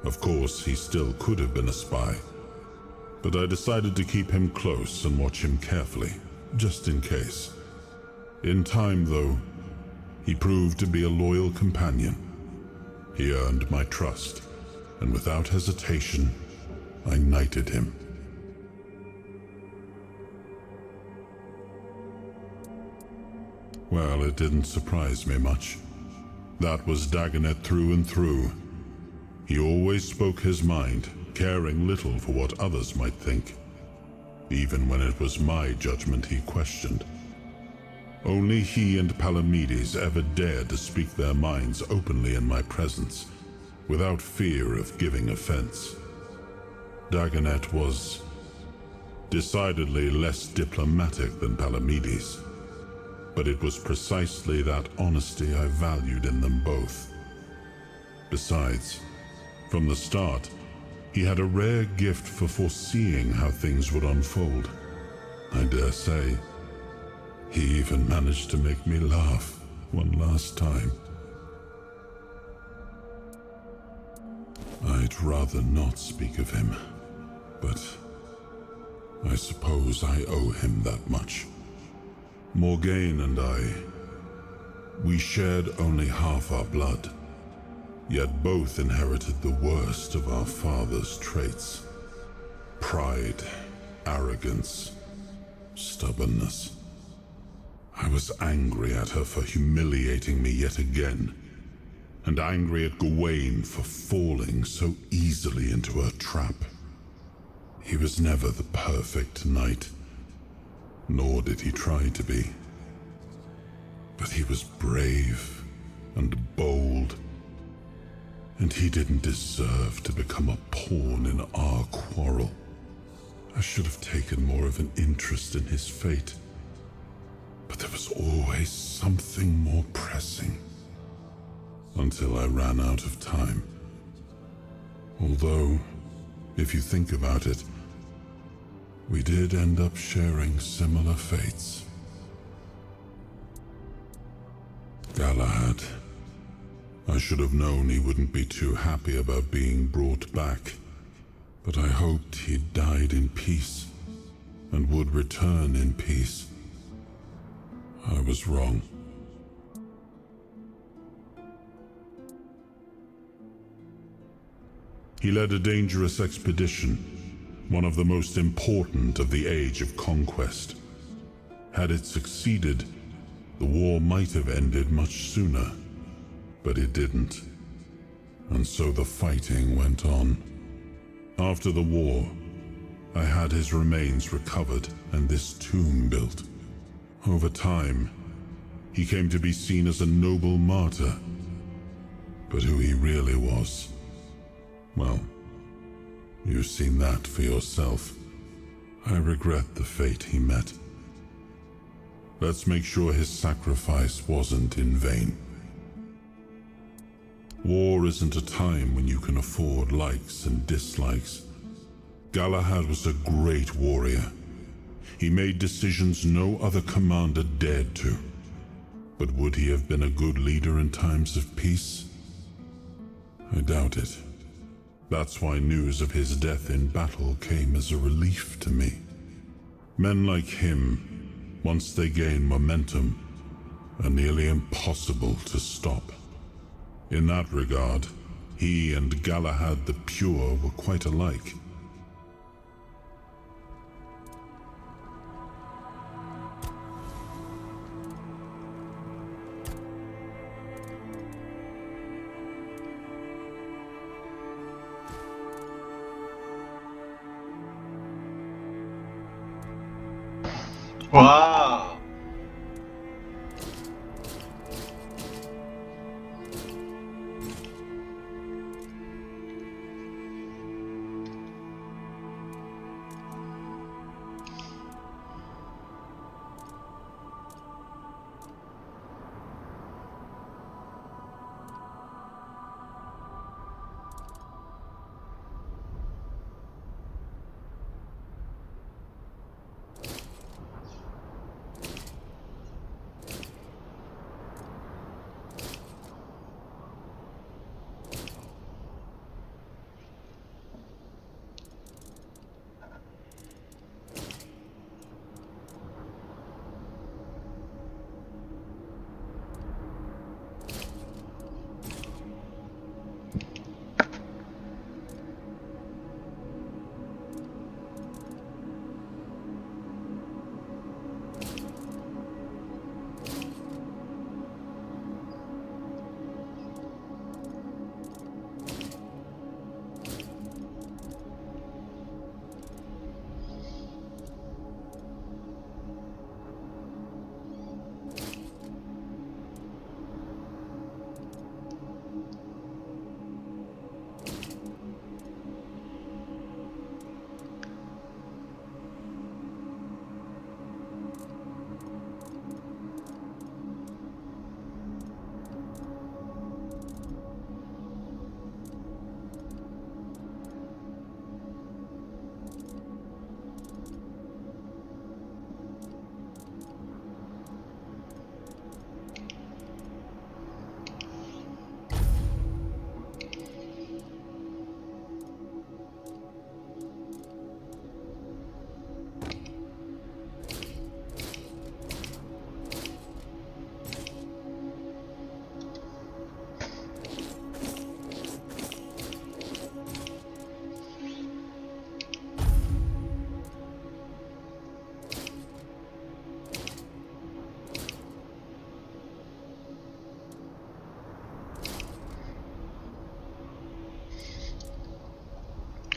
Of course, he still could have been a spy, but I decided to keep him close and watch him carefully, just in case. In time, though, he proved to be a loyal companion. He earned my trust, and without hesitation, I knighted him. Well, it didn't surprise me much. That was Dagonet through and through. He always spoke his mind, caring little for what others might think, even when it was my judgment he questioned. Only he and Palamedes ever dared to speak their minds openly in my presence, without fear of giving offense. Dagonet was decidedly less diplomatic than Palamedes, but it was precisely that honesty I valued in them both. Besides, from the start, he had a rare gift for foreseeing how things would unfold. I dare say, he even managed to make me laugh one last time. I'd rather not speak of him, but I suppose I owe him that much. Morgaine and I, we shared only half our blood, yet both inherited the worst of our father's traits. Pride, arrogance, stubbornness. I was angry at her for humiliating me yet again, and angry at Gawain for falling so easily into her trap. He was never the perfect knight, nor did he try to be. But he was brave and bold, and he didn't deserve to become a pawn in our quarrel. I should have taken more of an interest in his fate, but there was always something more pressing, until I ran out of time. Although, if you think about it, we did end up sharing similar fates. Galahad. I should have known he wouldn't be too happy about being brought back, but I hoped he'd died in peace, and would return in peace. I was wrong. He led a dangerous expedition, one of the most important of the Age of Conquest. Had it succeeded, the war might have ended much sooner, but it didn't. And so the fighting went on. After the war, I had his remains recovered and this tomb built. Over time, he came to be seen as a noble martyr. But who he really was, well, you've seen that for yourself. I regret the fate he met. Let's make sure his sacrifice wasn't in vain. War isn't a time when you can afford likes and dislikes. Galahad was a great warrior. He made decisions no other commander dared to. But would he have been a good leader in times of peace? I doubt it. That's why news of his death in battle came as a relief to me. Men like him, once they gain momentum, are nearly impossible to stop. In that regard, he and Galahad the Pure were quite alike. Wow!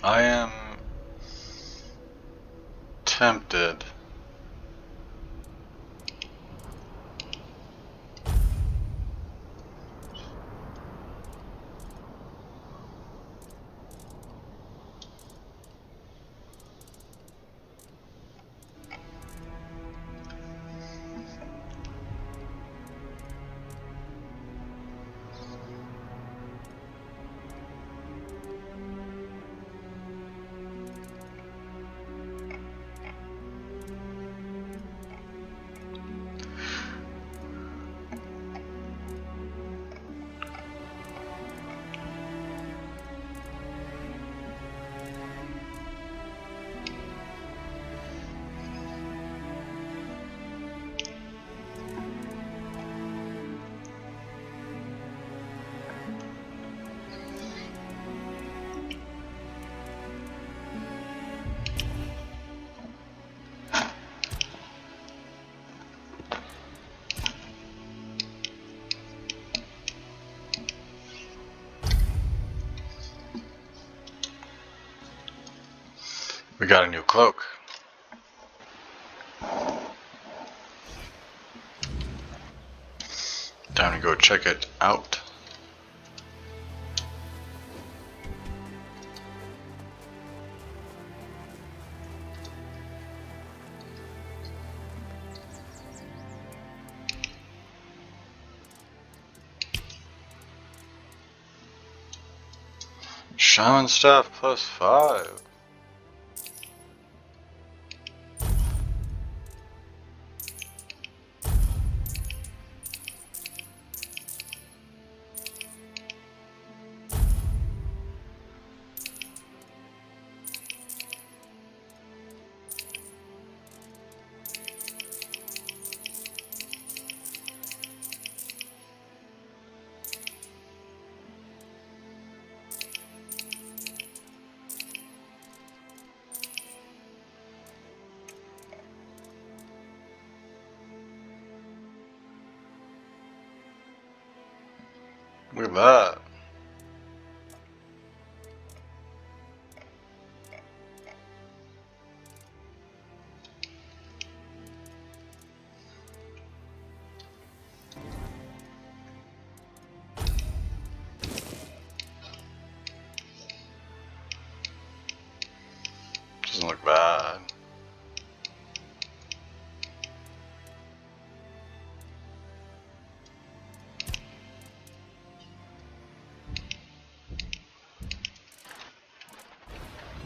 I am tempted. We got a new cloak. Time to go check it out. Shaman staff +5. Look at that. Doesn't look bad.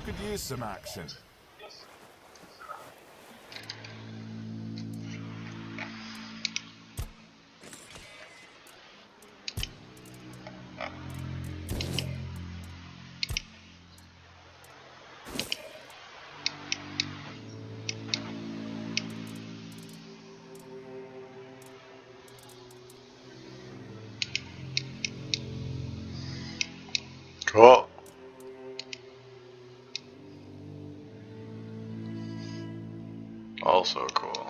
Could use some action. Cool. Also cool.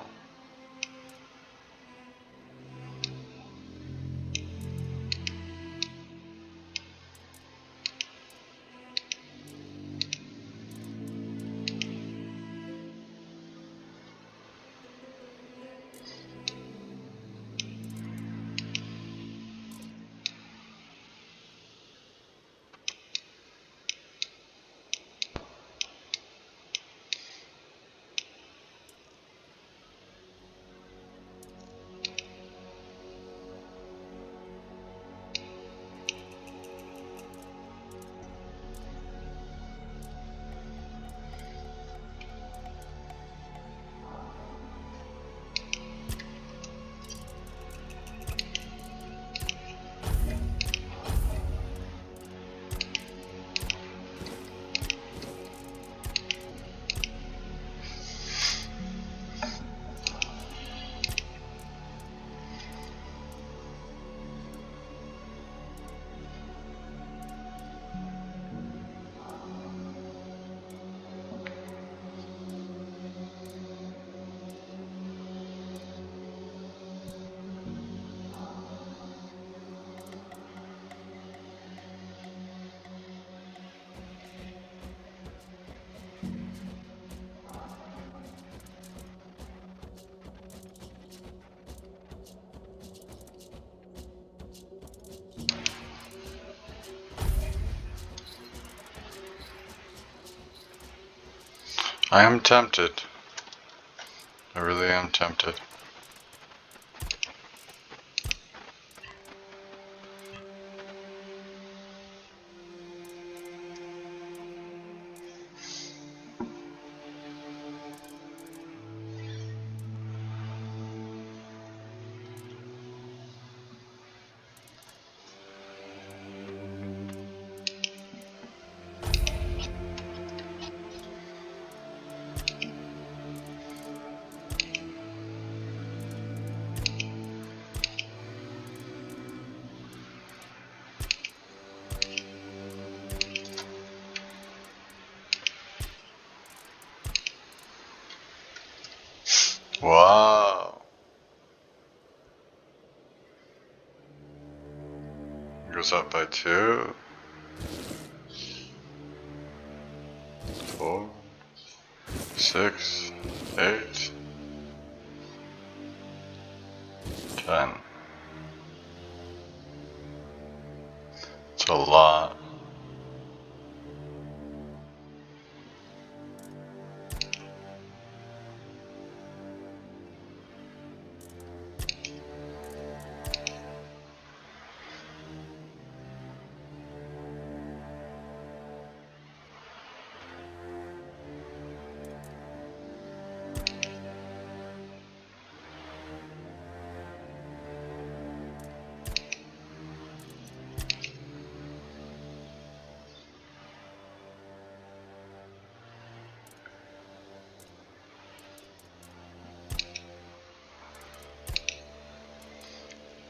I am tempted. I really am tempted. Wow. Goes up by 2, 4, 6, 8, 10. It's a lot.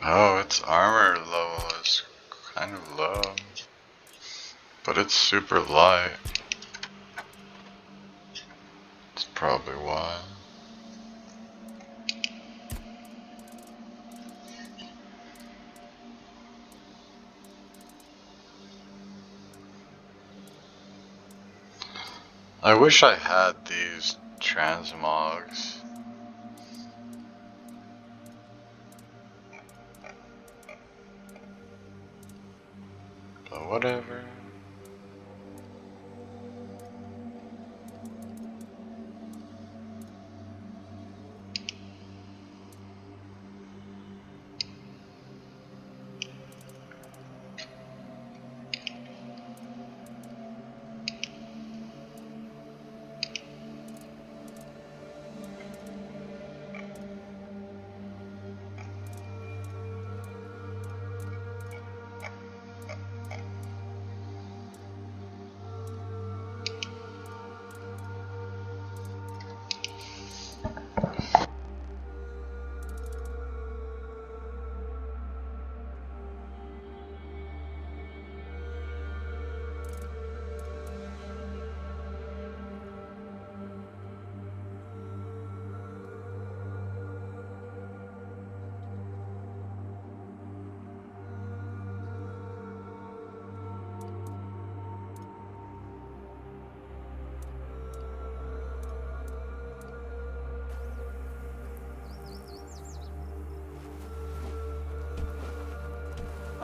Oh, its armor level is kind of low, but it's super light. That's probably why. I wish I had these transmogs. But whatever.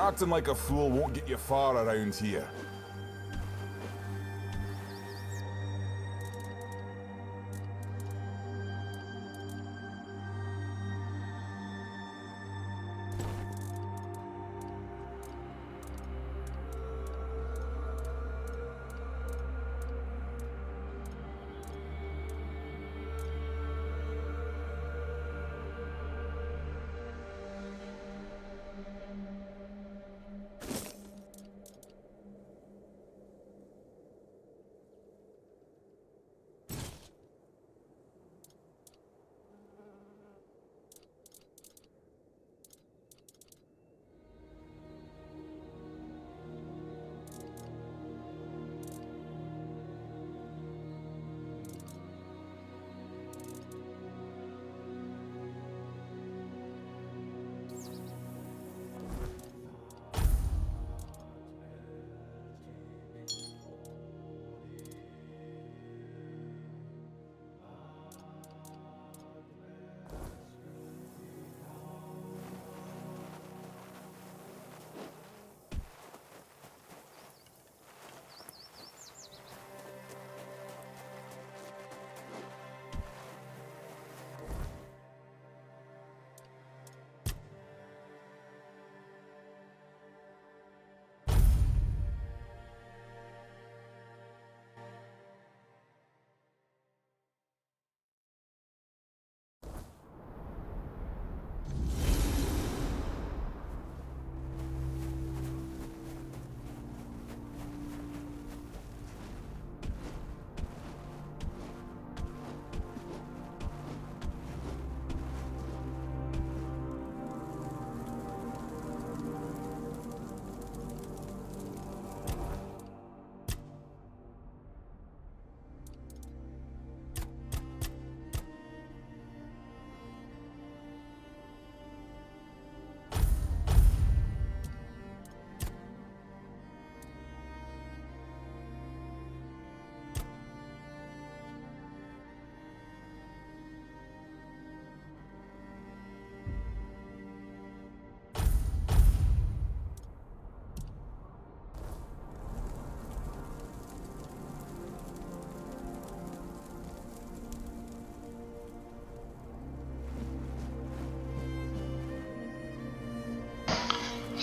Acting like a fool won't get you far around here.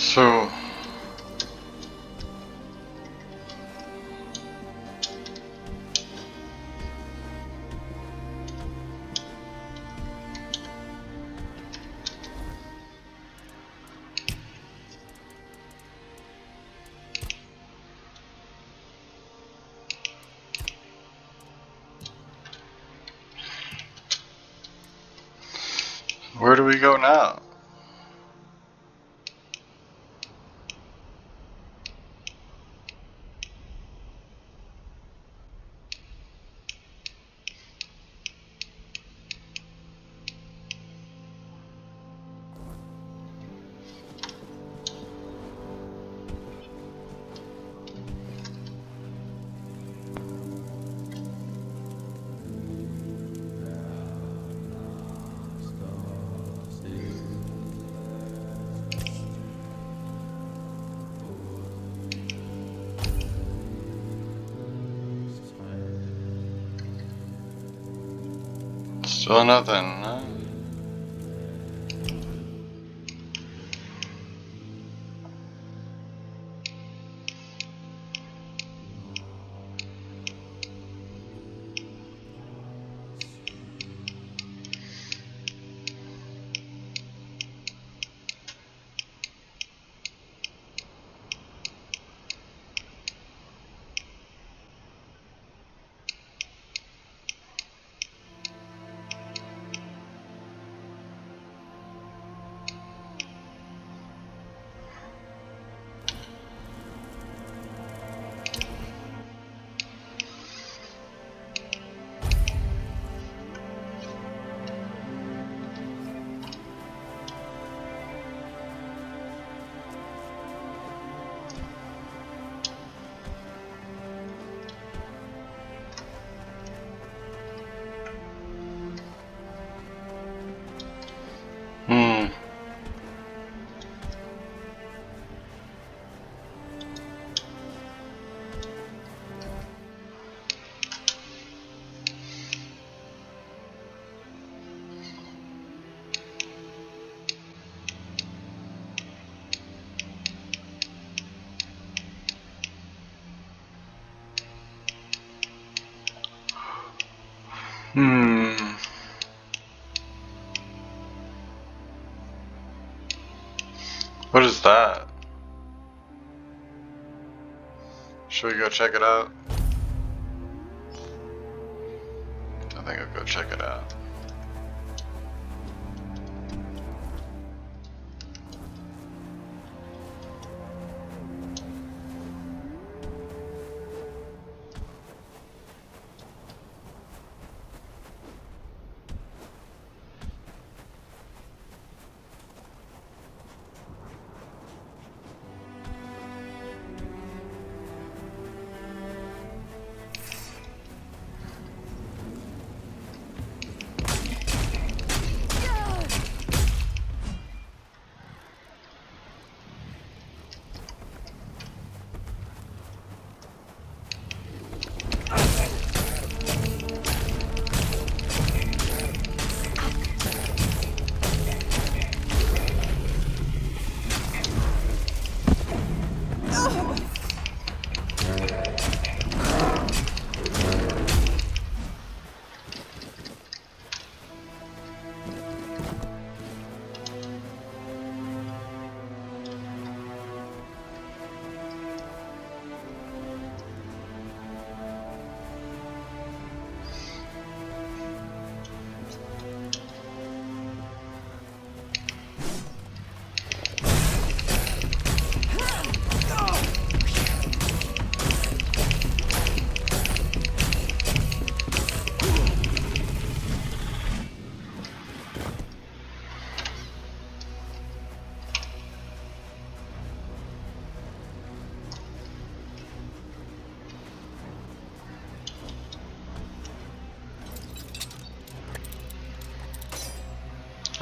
So, where do we go now? Still nothing, huh? Hmm. Hmm. What is that? Should we go check it out? I think I'll go check it out.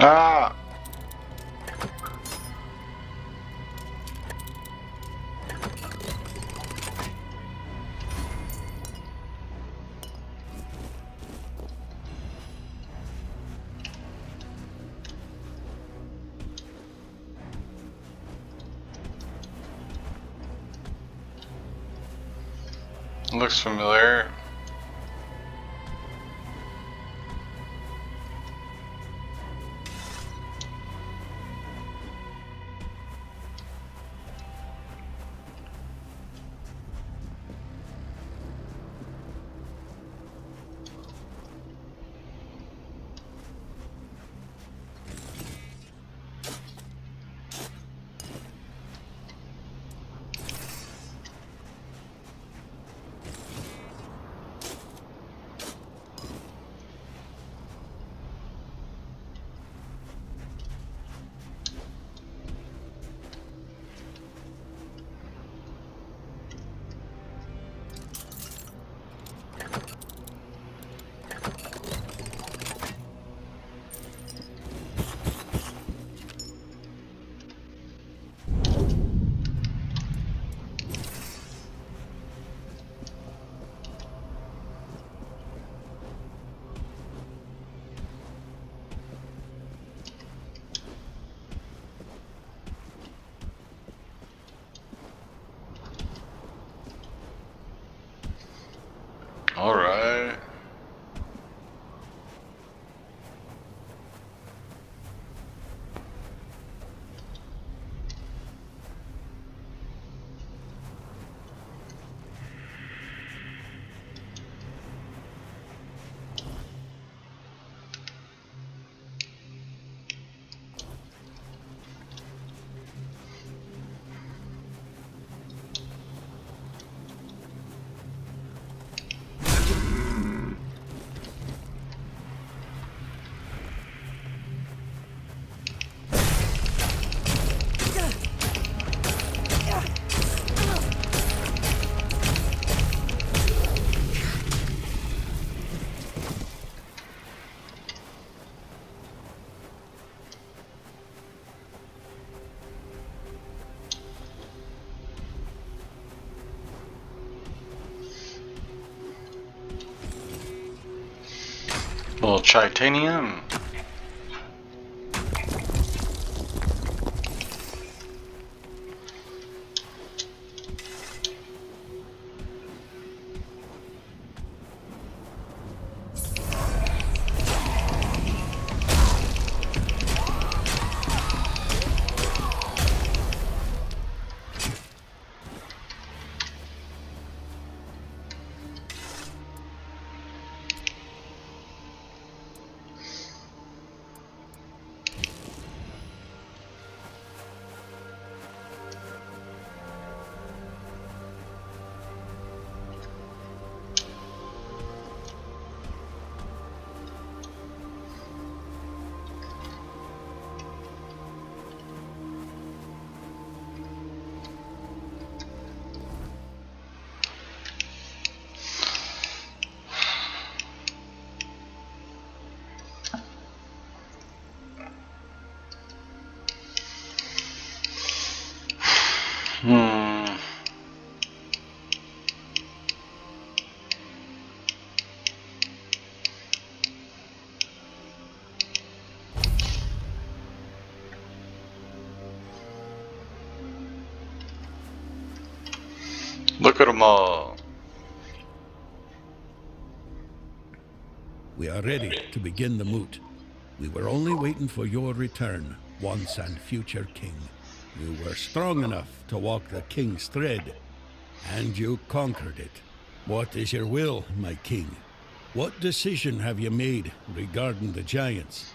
Ah! Looks familiar. Alright. Little titanium. Look at them all. We are ready to begin the moot. We were only waiting for your return, once and future king. You were strong enough to walk the king's thread, and you conquered it. What is your will, my king? What decision have you made regarding the giants?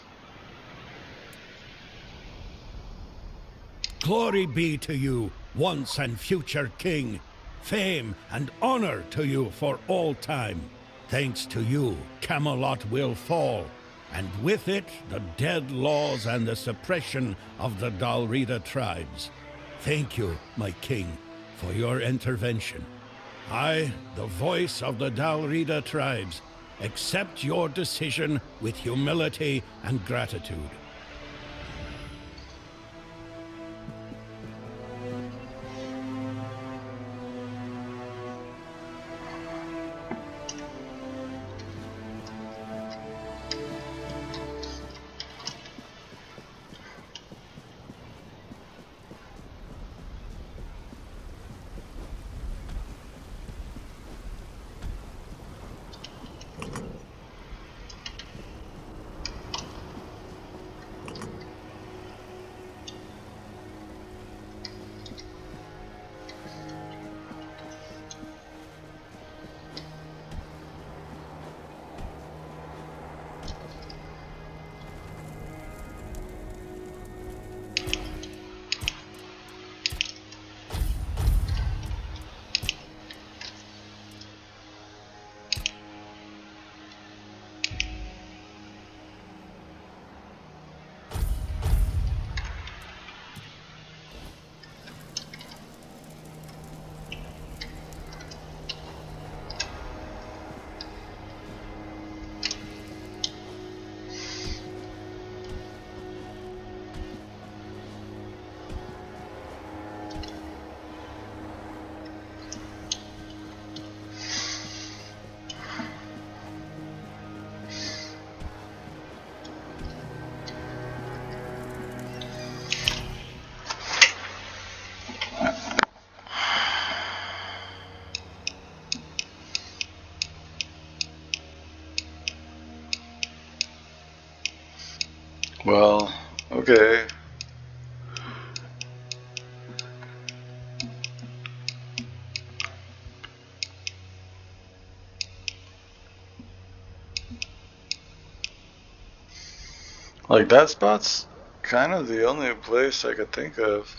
Glory be to you, once and future king. Fame and honor to you for all time. Thanks to you, Camelot will fall, and with it, the dead laws and the suppression of the Dalrida tribes. Thank you, my king, for your intervention. I, the voice of the Dalrida tribes, accept your decision with humility and gratitude. Well, okay. Like, that spot's kind of the only place I could think of.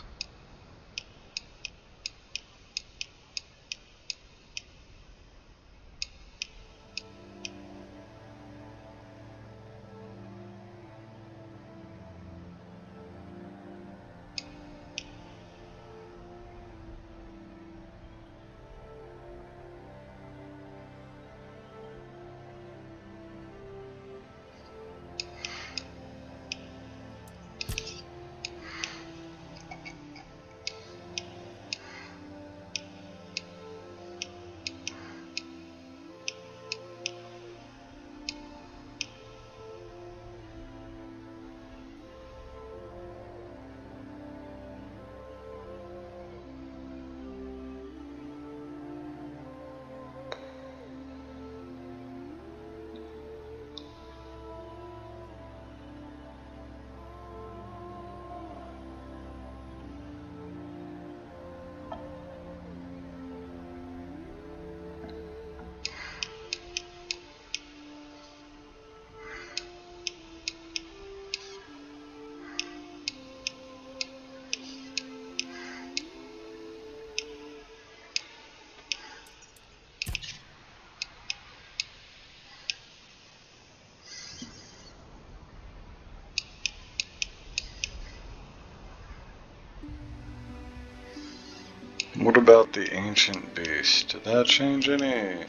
What about the ancient beast? Did that change any?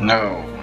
No.